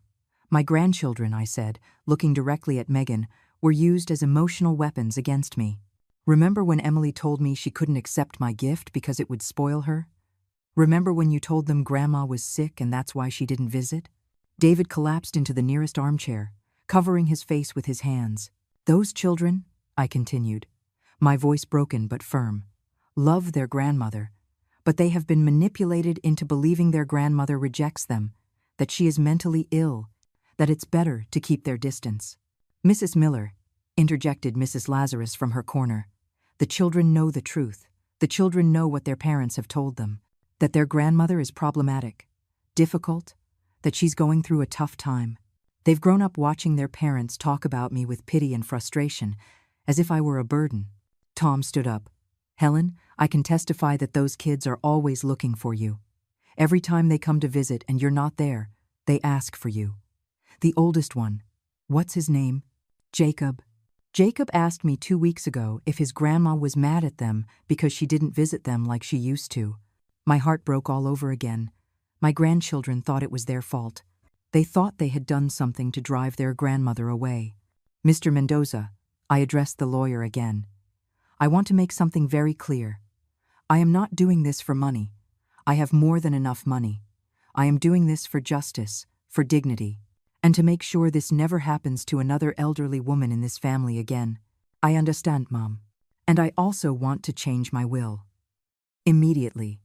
My grandchildren," I said, looking directly at Megan, "were used as emotional weapons against me. Remember when Emily told me she couldn't accept my gift because it would spoil her? Remember when you told them Grandma was sick and that's why she didn't visit?" David collapsed into the nearest armchair, covering his face with his hands. "Those children," I continued, my voice broken but firm, "love their grandmother, but they have been manipulated into believing their grandmother rejects them, that she is mentally ill, that it's better to keep their distance." "Mrs. Miller," interjected Mrs. Lazarus from her corner, "the children know the truth. The children know what their parents have told them, that their grandmother is problematic, difficult, that she's going through a tough time. They've grown up watching their parents talk about me with pity and frustration, as if I were a burden." Tom stood up. "Helen, I can testify that those kids are always looking for you. Every time they come to visit and you're not there, they ask for you. The oldest one, what's his name? Jacob. Jacob asked me 2 weeks ago if his grandma was mad at them because she didn't visit them like she used to. My heart broke all over again. My grandchildren thought it was their fault. They thought they had done something to drive their grandmother away. Mr. Mendoza, I addressed the lawyer again. I want to make something very clear. I am not doing this for money. I have more than enough money. I am doing this for justice, for dignity, and to make sure this never happens to another elderly woman in this family again. I understand, Mom. And I also want to change my will. Immediately,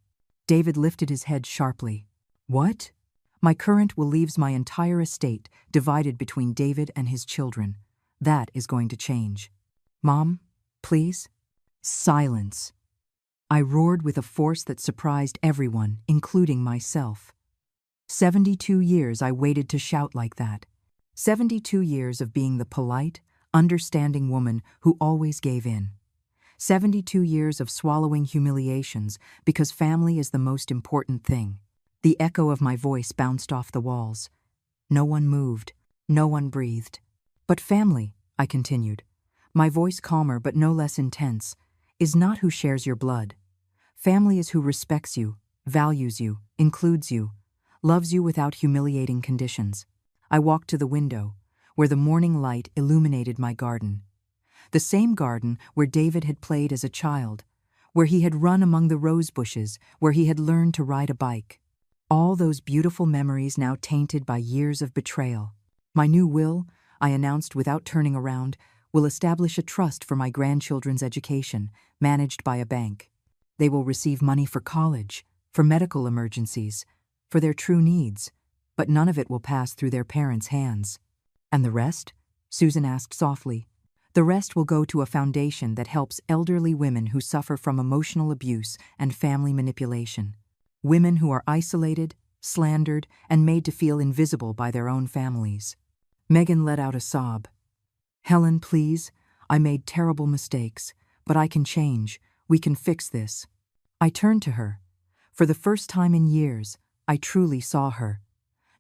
David lifted his head sharply. What? My current will leaves my entire estate divided between David and his children. That is going to change. Mom, please? Silence. I roared with a force that surprised everyone, including myself. 72 years I waited to shout like that. 72 years of being the polite, understanding woman who always gave in. 72 years of swallowing humiliations because family is the most important thing. The echo of my voice bounced off the walls. No one moved. No one breathed. But family, I continued, my voice calmer but no less intense, is not who shares your blood. Family is who respects you, values you, includes you, loves you without humiliating conditions. I walked to the window, where the morning light illuminated my garden. The same garden where David had played as a child, where he had run among the rose bushes, where he had learned to ride a bike. All those beautiful memories now tainted by years of betrayal. My new will, I announced without turning around, will establish a trust for my grandchildren's education, managed by a bank. They will receive money for college, for medical emergencies, for their true needs, but none of it will pass through their parents' hands. And the rest? Susan asked softly. The rest will go to a foundation that helps elderly women who suffer from emotional abuse and family manipulation. Women who are isolated, slandered, and made to feel invisible by their own families. Megan let out a sob. Helen, please, I made terrible mistakes, but I can change. We can fix this. I turned to her. For the first time in years, I truly saw her.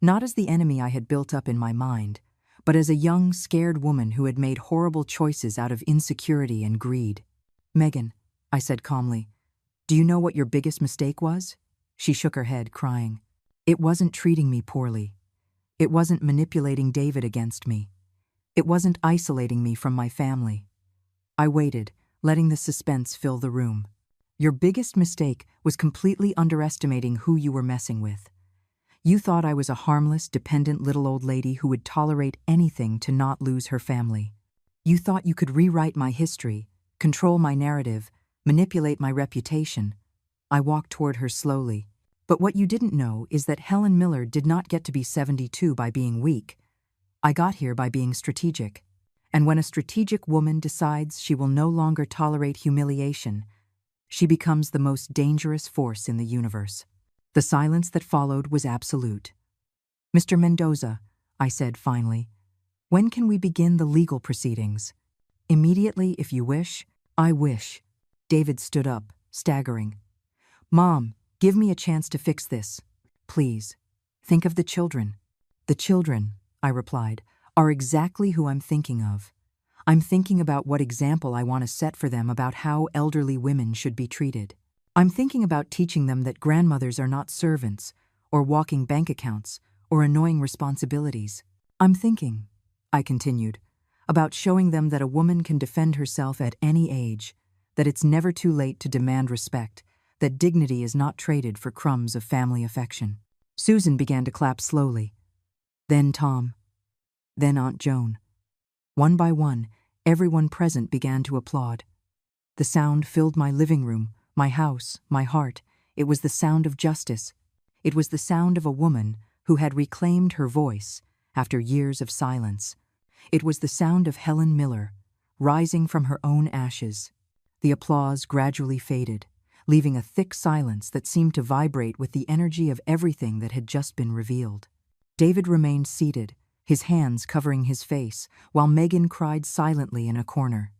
Not as the enemy I had built up in my mind, but as a young, scared woman who had made horrible choices out of insecurity and greed. Megan, I said calmly, do you know what your biggest mistake was? She shook her head, crying. It wasn't treating me poorly. It wasn't manipulating David against me. It wasn't isolating me from my family. I waited, letting the suspense fill the room. Your biggest mistake was completely underestimating who you were messing with. You thought I was a harmless, dependent little old lady who would tolerate anything to not lose her family. You thought you could rewrite my history, control my narrative, manipulate my reputation. I walked toward her slowly. But what you didn't know is that Helen Miller did not get to be 72 by being weak. I got here by being strategic. And when a strategic woman decides she will no longer tolerate humiliation, she becomes the most dangerous force in the universe. The silence that followed was absolute. Mr. Mendoza, I said finally, when can we begin the legal proceedings? Immediately, if you wish. I wish. David stood up, staggering. Mom, give me a chance to fix this. Please. Think of the children. The children, I replied, are exactly who I'm thinking of. I'm thinking about what example I want to set for them about how elderly women should be treated. I'm thinking about teaching them that grandmothers are not servants, or walking bank accounts, or annoying responsibilities. I'm thinking, I continued, about showing them that a woman can defend herself at any age, that it's never too late to demand respect, that dignity is not traded for crumbs of family affection. Susan began to clap slowly. Then Tom. Then Aunt Joan. One by one, everyone present began to applaud. The sound filled my living room, my house, my heart. It was the sound of justice. It was the sound of a woman who had reclaimed her voice after years of silence. It was the sound of Helen Miller, rising from her own ashes. The applause gradually faded, leaving a thick silence that seemed to vibrate with the energy of everything that had just been revealed. David remained seated, his hands covering his face, while Megan cried silently in a corner.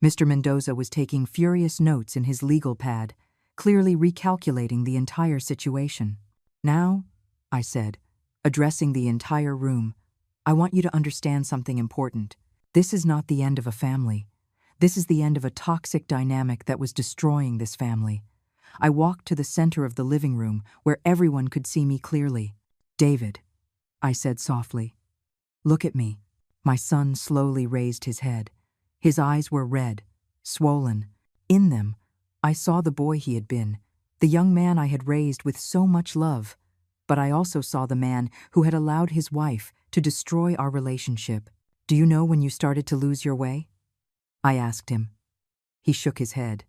Mr. Mendoza was taking furious notes in his legal pad, clearly recalculating the entire situation. Now, I said, addressing the entire room, I want you to understand something important. This is not the end of a family. This is the end of a toxic dynamic that was destroying this family. I walked to the center of the living room where everyone could see me clearly. David, I said softly, look at me. My son slowly raised his head. His eyes were red, swollen. In them, I saw the boy he had been, the young man I had raised with so much love. But I also saw the man who had allowed his wife to destroy our relationship. Do you know when you started to lose your way? I asked him. He shook his head.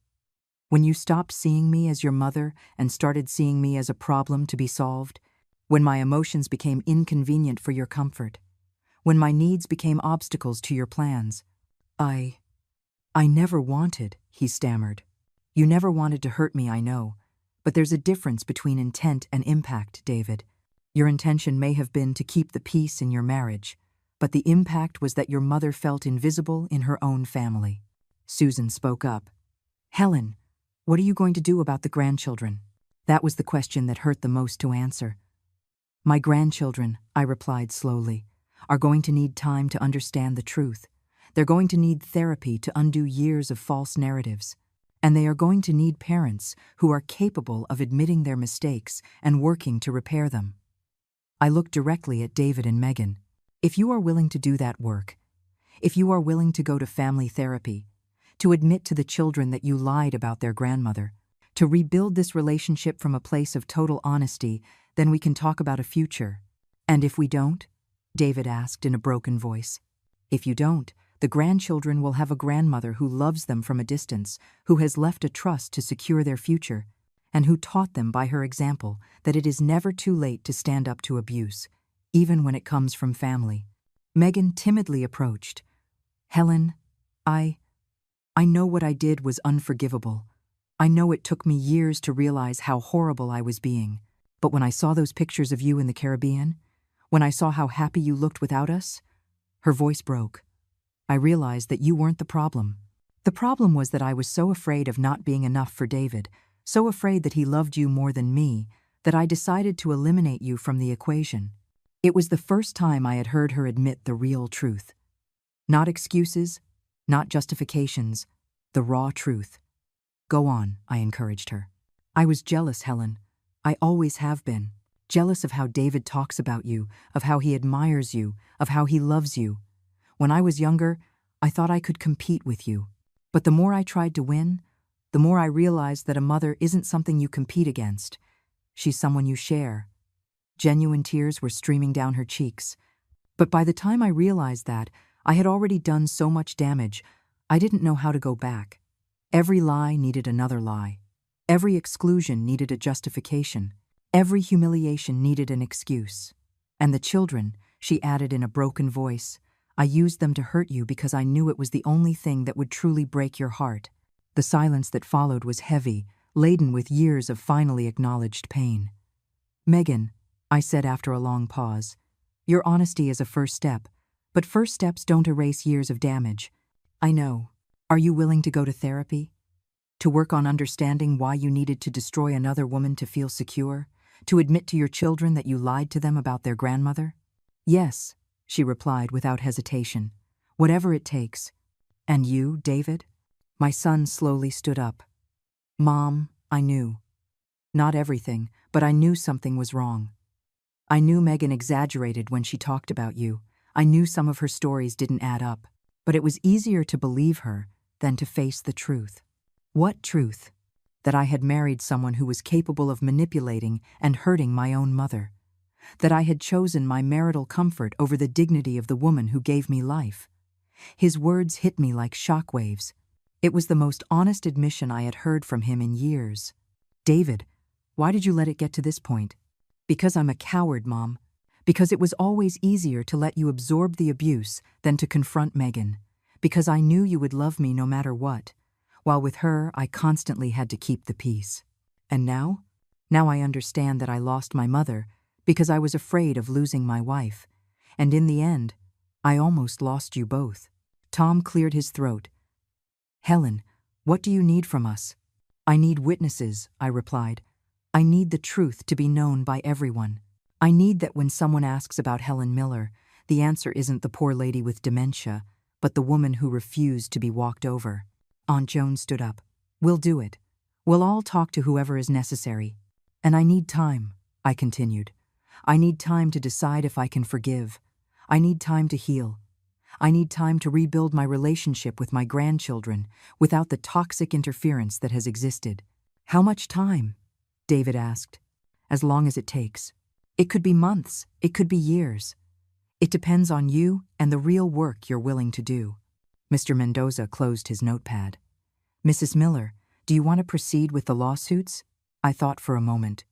When you stopped seeing me as your mother and started seeing me as a problem to be solved, when my emotions became inconvenient for your comfort, when my needs became obstacles to your plans. I never wanted, he stammered. You never wanted to hurt me, I know, but there's a difference between intent and impact, David. Your intention may have been to keep the peace in your marriage, but the impact was that your mother felt invisible in her own family. Susan spoke up. Helen, what are you going to do about the grandchildren? That was the question that hurt the most to answer. My grandchildren, I replied slowly, are going to need time to understand the truth. They're going to need therapy to undo years of false narratives. And they are going to need parents who are capable of admitting their mistakes and working to repair them. I looked directly at David and Megan. If you are willing to do that work, if you are willing to go to family therapy, to admit to the children that you lied about their grandmother, to rebuild this relationship from a place of total honesty, then we can talk about a future. And if we don't? David asked in a broken voice. If you don't, the grandchildren will have a grandmother who loves them from a distance, who has left a trust to secure their future, and who taught them by her example that it is never too late to stand up to abuse, even when it comes from family. Megan timidly approached. Helen, I know what I did was unforgivable. I know it took me years to realize how horrible I was being. But when I saw those pictures of you in the Caribbean, when I saw how happy you looked without us, her voice broke. I realized that you weren't the problem. The problem was that I was so afraid of not being enough for David, so afraid that he loved you more than me, that I decided to eliminate you from the equation. It was the first time I had heard her admit the real truth. Not excuses, not justifications, the raw truth. Go on, I encouraged her. I was jealous, Helen. I always have been. Jealous of how David talks about you, of how he admires you, of how he loves you. When I was younger, I thought I could compete with you. But the more I tried to win, the more I realized that a mother isn't something you compete against. She's someone you share. Genuine tears were streaming down her cheeks. But by the time I realized that, I had already done so much damage, I didn't know how to go back. Every lie needed another lie. Every exclusion needed a justification. Every humiliation needed an excuse. And the children, she added in a broken voice, I used them to hurt you because I knew it was the only thing that would truly break your heart. The silence that followed was heavy, laden with years of finally acknowledged pain. Megan, I said after a long pause, your honesty is a first step, but first steps don't erase years of damage. I know. Are you willing to go to therapy? To work on understanding why you needed to destroy another woman to feel secure? To admit to your children that you lied to them about their grandmother? Yes, she replied without hesitation. Whatever it takes. And you, David? My son slowly stood up. Mom, I knew. Not everything, but I knew something was wrong. I knew Megan exaggerated when she talked about you. I knew some of her stories didn't add up. But it was easier to believe her than to face the truth. What truth? That I had married someone who was capable of manipulating and hurting my own mother. That I had chosen my marital comfort over the dignity of the woman who gave me life. His words hit me like shockwaves. It was the most honest admission I had heard from him in years. David, why did you let it get to this point? Because I'm a coward, Mom. Because it was always easier to let you absorb the abuse than to confront Megan. Because I knew you would love me no matter what. While with her, I constantly had to keep the peace. And now? Now I understand that I lost my mother because I was afraid of losing my wife. And in the end, I almost lost you both. Tom cleared his throat. Helen, what do you need from us? I need witnesses, I replied. I need the truth to be known by everyone. I need that when someone asks about Helen Miller, the answer isn't the poor lady with dementia, but the woman who refused to be walked over. Aunt Joan stood up. We'll do it. We'll all talk to whoever is necessary. And I need time, I continued. I need time to decide if I can forgive. I need time to heal. I need time to rebuild my relationship with my grandchildren without the toxic interference that has existed. How much time? David asked. As long as it takes. It could be months, it could be years. It depends on you and the real work you're willing to do. Mr. Mendoza closed his notepad. Mrs. Miller, do you want to proceed with the lawsuits? I thought for a moment.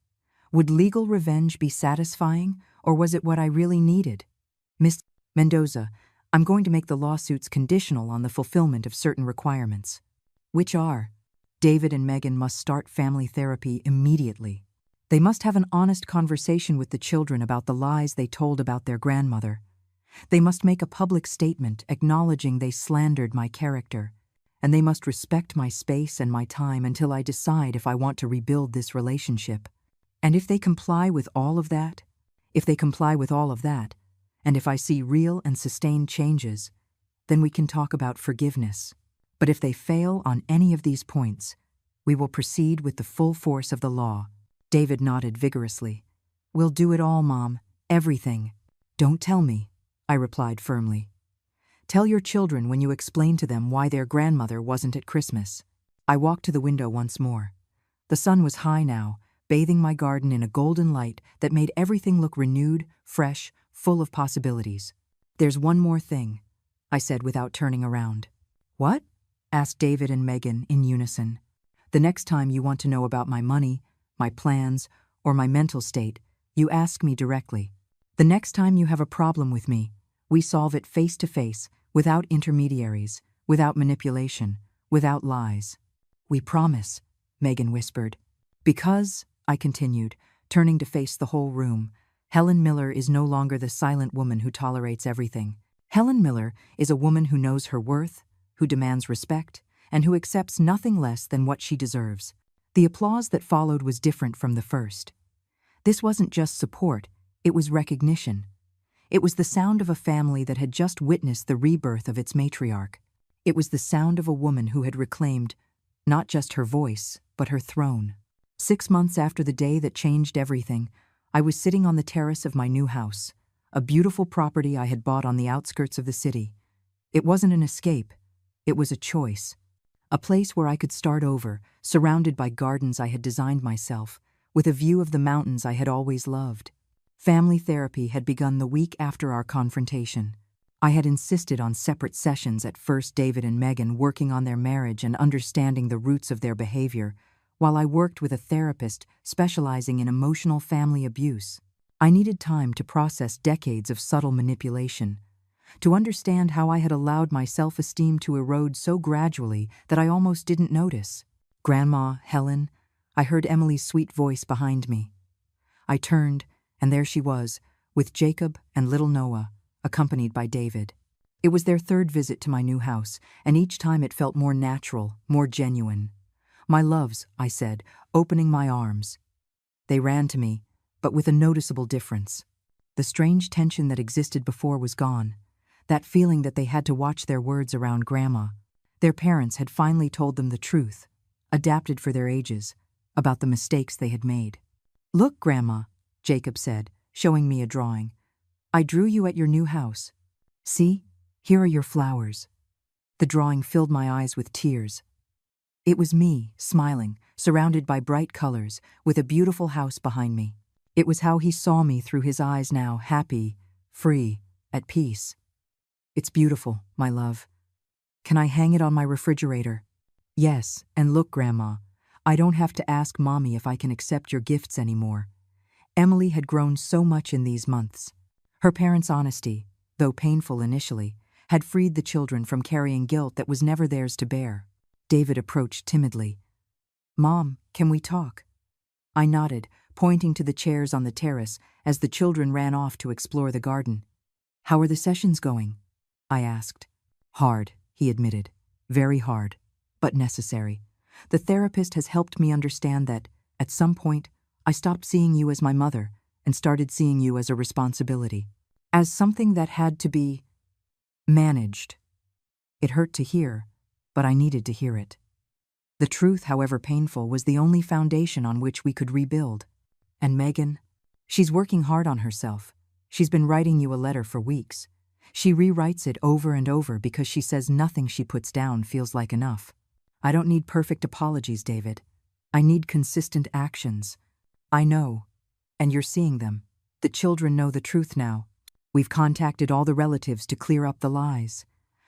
Would legal revenge be satisfying, or was it what I really needed? Miss Mendoza, I'm going to make the lawsuits conditional on the fulfillment of certain requirements. Which are? David and Megan must start family therapy immediately. They must have an honest conversation with the children about the lies they told about their grandmother. They must make a public statement acknowledging they slandered my character. And they must respect my space and my time until I decide if I want to rebuild this relationship. And if they comply with all of that, and if I see real and sustained changes, then we can talk about forgiveness. But if they fail on any of these points, we will proceed with the full force of the law. David nodded vigorously. We'll do it all, Mom. Everything. Don't tell me, I replied firmly. Tell your children when you explain to them why their grandmother wasn't at Christmas. I walked to the window once more. The sun was high now, bathing my garden in a golden light that made everything look renewed, fresh, full of possibilities. There's one more thing, I said without turning around. What? Asked David and Megan in unison. The next time you want to know about my money, my plans, or my mental state, you ask me directly. The next time you have a problem with me, we solve it face to face, without intermediaries, without manipulation, without lies. We promise, Megan whispered. Because, I continued, turning to face the whole room, Helen Miller is no longer the silent woman who tolerates everything. Helen Miller is a woman who knows her worth, who demands respect, and who accepts nothing less than what she deserves. The applause that followed was different from the first. This wasn't just support, it was recognition. It was the sound of a family that had just witnessed the rebirth of its matriarch. It was the sound of a woman who had reclaimed not just her voice, but her throne. 6 months after the day that changed everything, I was sitting on the terrace of my new house, a beautiful property I had bought on the outskirts of the city. It wasn't an escape, it was a choice. A place where I could start over, surrounded by gardens I had designed myself, with a view of the mountains I had always loved. Family therapy had begun the week after our confrontation. I had insisted on separate sessions at first, David and Megan working on their marriage and understanding the roots of their behavior, while I worked with a therapist specializing in emotional family abuse. I needed time to process decades of subtle manipulation, to understand how I had allowed my self-esteem to erode so gradually that I almost didn't notice. Grandma, Helen, I heard Emily's sweet voice behind me. I turned, and there she was, with Jacob and little Noah, accompanied by David. It was their third visit to my new house, and each time it felt more natural, more genuine. My loves, I said, opening my arms. They ran to me, but with a noticeable difference. The strange tension that existed before was gone. That feeling that they had to watch their words around Grandma. Their parents had finally told them the truth, adapted for their ages, about the mistakes they had made. Look, Grandma, Jacob said, showing me a drawing. I drew you at your new house. See, here are your flowers. The drawing filled my eyes with tears. It was me, smiling, surrounded by bright colors, with a beautiful house behind me. It was how he saw me through his eyes now, happy, free, at peace. It's beautiful, my love. Can I hang it on my refrigerator? Yes, and look, Grandma, I don't have to ask Mommy if I can accept your gifts anymore. Emily had grown so much in these months. Her parents' honesty, though painful initially, had freed the children from carrying guilt that was never theirs to bear. David approached timidly. Mom, can we talk? I nodded, pointing to the chairs on the terrace as the children ran off to explore the garden. How are the sessions going? I asked. Hard, he admitted. Very hard, but necessary. The therapist has helped me understand that, at some point, I stopped seeing you as my mother and started seeing you as a responsibility, as something that had to be managed. It hurt to hear, but I needed to hear it. The truth, however painful, was the only foundation on which we could rebuild. And Megan? She's working hard on herself. She's been writing you a letter for weeks. She rewrites it over and over because she says nothing she puts down feels like enough. I don't need perfect apologies, David. I need consistent actions. I know, and you're seeing them. The children know the truth now. We've contacted all the relatives to clear up the lies.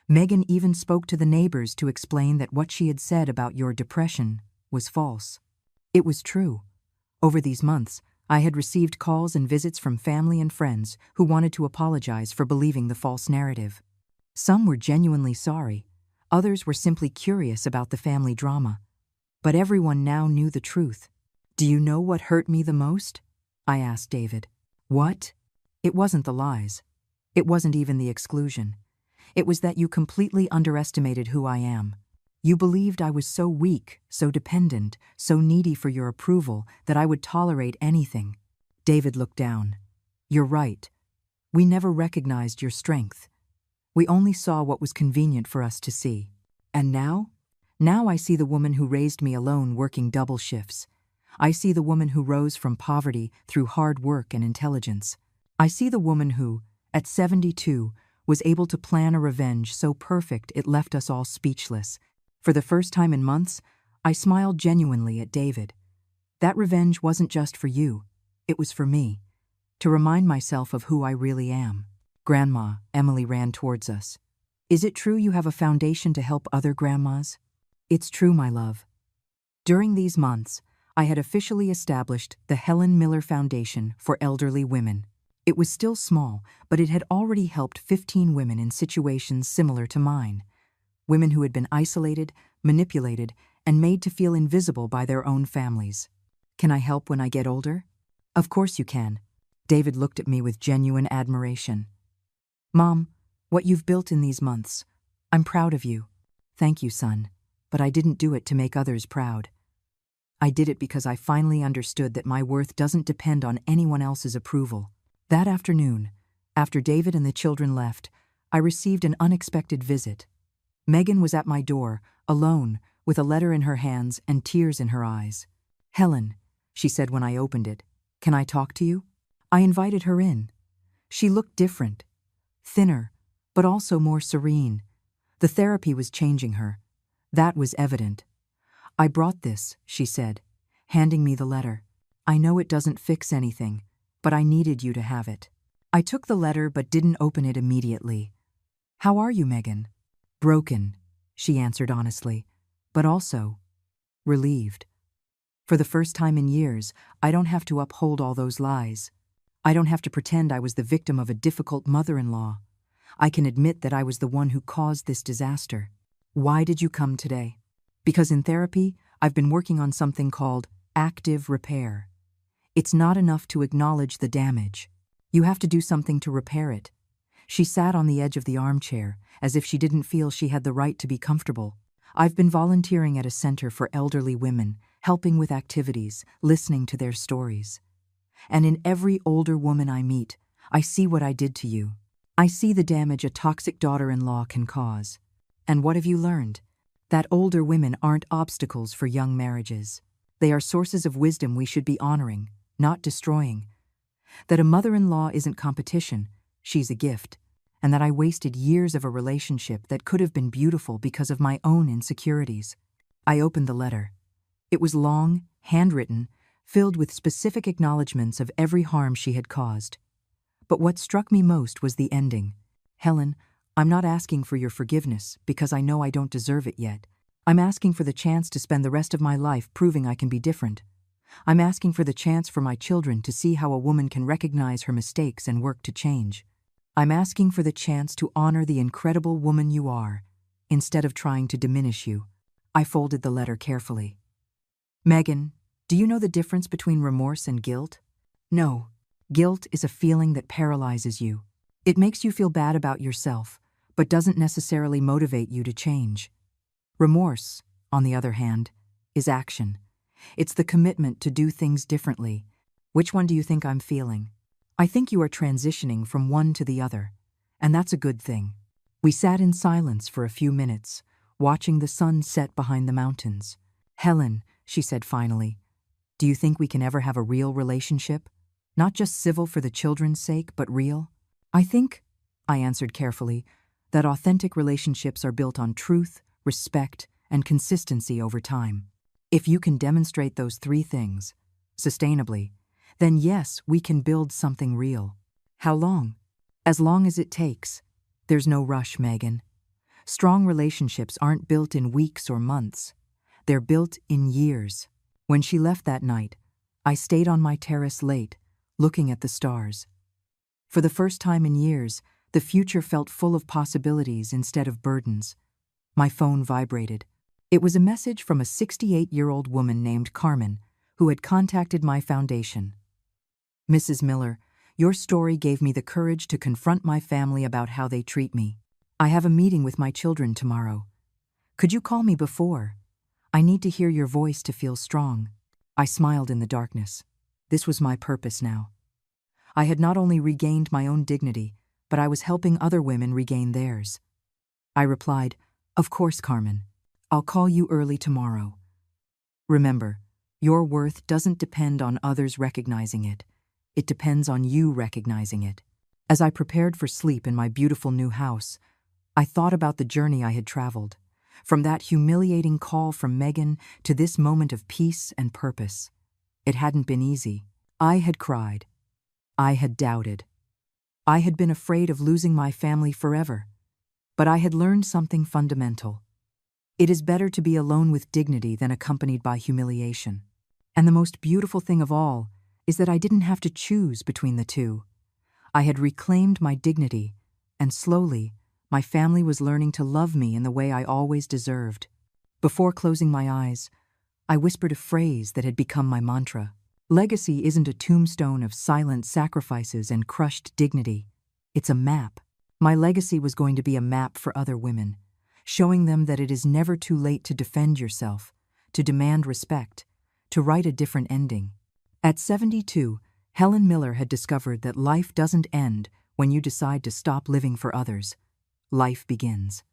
Megan even spoke to the neighbors to explain that what she had said about your depression was false. It was true. Over these months, I had received calls and visits from family and friends who wanted to apologize for believing the false narrative. Some were genuinely sorry. Others were simply curious about the family drama. But everyone now knew the truth. Do you know what hurt me the most? I asked David. What? It wasn't the lies. It wasn't even the exclusion. It was that you completely underestimated who I am. You believed I was so weak, so dependent, so needy for your approval that I would tolerate anything. David looked down. You're right. We never recognized your strength. We only saw what was convenient for us to see. And now? Now I see the woman who raised me alone working double shifts. I see the woman who rose from poverty through hard work and intelligence. I see the woman who, at 72, was able to plan a revenge so perfect it left us all speechless. For the first time in months, I smiled genuinely at David. That revenge wasn't just for you, it was for me, to remind myself of who I really am. Grandma, Emily ran towards us. Is it true you have a foundation to help other grandmas? It's true, my love. During these months, I had officially established the Helen Miller Foundation for Elderly Women. It was still small, but it had already helped 15 women in situations similar to mine. Women who had been isolated, manipulated, and made to feel invisible by their own families. Can I help when I get older? Of course you can. David looked at me with genuine admiration. Mom, what you've built in these months, I'm proud of you. Thank you, son. But I didn't do it to make others proud. I did it because I finally understood that my worth doesn't depend on anyone else's approval. That afternoon, after David and the children left, I received an unexpected visit. Megan was at my door, alone, with a letter in her hands and tears in her eyes. Helen, she said when I opened it, can I talk to you? I invited her in. She looked different, thinner, but also more serene. The therapy was changing her. That was evident. I brought this, she said, handing me the letter. I know it doesn't fix anything, but I needed you to have it. I took the letter but didn't open it immediately. How are you, Megan? Broken, she answered honestly, but also relieved. For the first time in years, I don't have to uphold all those lies. I don't have to pretend I was the victim of a difficult mother-in-law. I can admit that I was the one who caused this disaster. Why did you come today? Because in therapy, I've been working on something called active repair. It's not enough to acknowledge the damage. You have to do something to repair it. She sat on the edge of the armchair, as if she didn't feel she had the right to be comfortable. I've been volunteering at a center for elderly women, helping with activities, listening to their stories. And in every older woman I meet, I see what I did to you. I see the damage a toxic daughter-in-law can cause. And what have you learned? That older women aren't obstacles for young marriages. They are sources of wisdom we should be honoring, not destroying. That a mother-in-law isn't competition, she's a gift. And that I wasted years of a relationship that could have been beautiful because of my own insecurities. I opened the letter. It was long, handwritten, filled with specific acknowledgments of every harm she had caused. But what struck me most was the ending. Helen, I'm not asking for your forgiveness because I know I don't deserve it yet. I'm asking for the chance to spend the rest of my life proving I can be different. I'm asking for the chance for my children to see how a woman can recognize her mistakes and work to change. I'm asking for the chance to honor the incredible woman you are, instead of trying to diminish you. I folded the letter carefully. Megan, do you know the difference between remorse and guilt? No. Guilt is a feeling that paralyzes you. It makes you feel bad about yourself, but doesn't necessarily motivate you to change. Remorse, on the other hand, is action. It's the commitment to do things differently. Which one do you think I'm feeling? I think you are transitioning from one to the other, and that's a good thing. We sat in silence for a few minutes, watching the sun set behind the mountains. Helen, she said finally, do you think we can ever have a real relationship? Not just civil for the children's sake, but real? I think, I answered carefully, that authentic relationships are built on truth, respect, and consistency over time. If you can demonstrate those three things, sustainably, then yes, we can build something real. How long? As long as it takes. There's no rush, Megan. Strong relationships aren't built in weeks or months. They're built in years. When she left that night, I stayed on my terrace late, looking at the stars. For the first time in years, the future felt full of possibilities instead of burdens. My phone vibrated. It was a message from a 68-year-old woman named Carmen, who had contacted my foundation. Mrs. Miller, your story gave me the courage to confront my family about how they treat me. I have a meeting with my children tomorrow. Could you call me before? I need to hear your voice to feel strong. I smiled in the darkness. This was my purpose now. I had not only regained my own dignity, but I was helping other women regain theirs. I replied, of course, Carmen. I'll call you early tomorrow. Remember, your worth doesn't depend on others recognizing it. It depends on you recognizing it. As I prepared for sleep in my beautiful new house, I thought about the journey I had traveled, from that humiliating call from Megan to this moment of peace and purpose. It hadn't been easy. I had cried. I had doubted. I had been afraid of losing my family forever. But I had learned something fundamental. It is better to be alone with dignity than accompanied by humiliation. And the most beautiful thing of all is that I didn't have to choose between the two. I had reclaimed my dignity, and slowly, my family was learning to love me in the way I always deserved. Before closing my eyes, I whispered a phrase that had become my mantra. Legacy isn't a tombstone of silent sacrifices and crushed dignity. It's a map. My legacy was going to be a map for other women, showing them that it is never too late to defend yourself, to demand respect, to write a different ending. At 72, Helen Miller had discovered that life doesn't end when you decide to stop living for others. Life begins.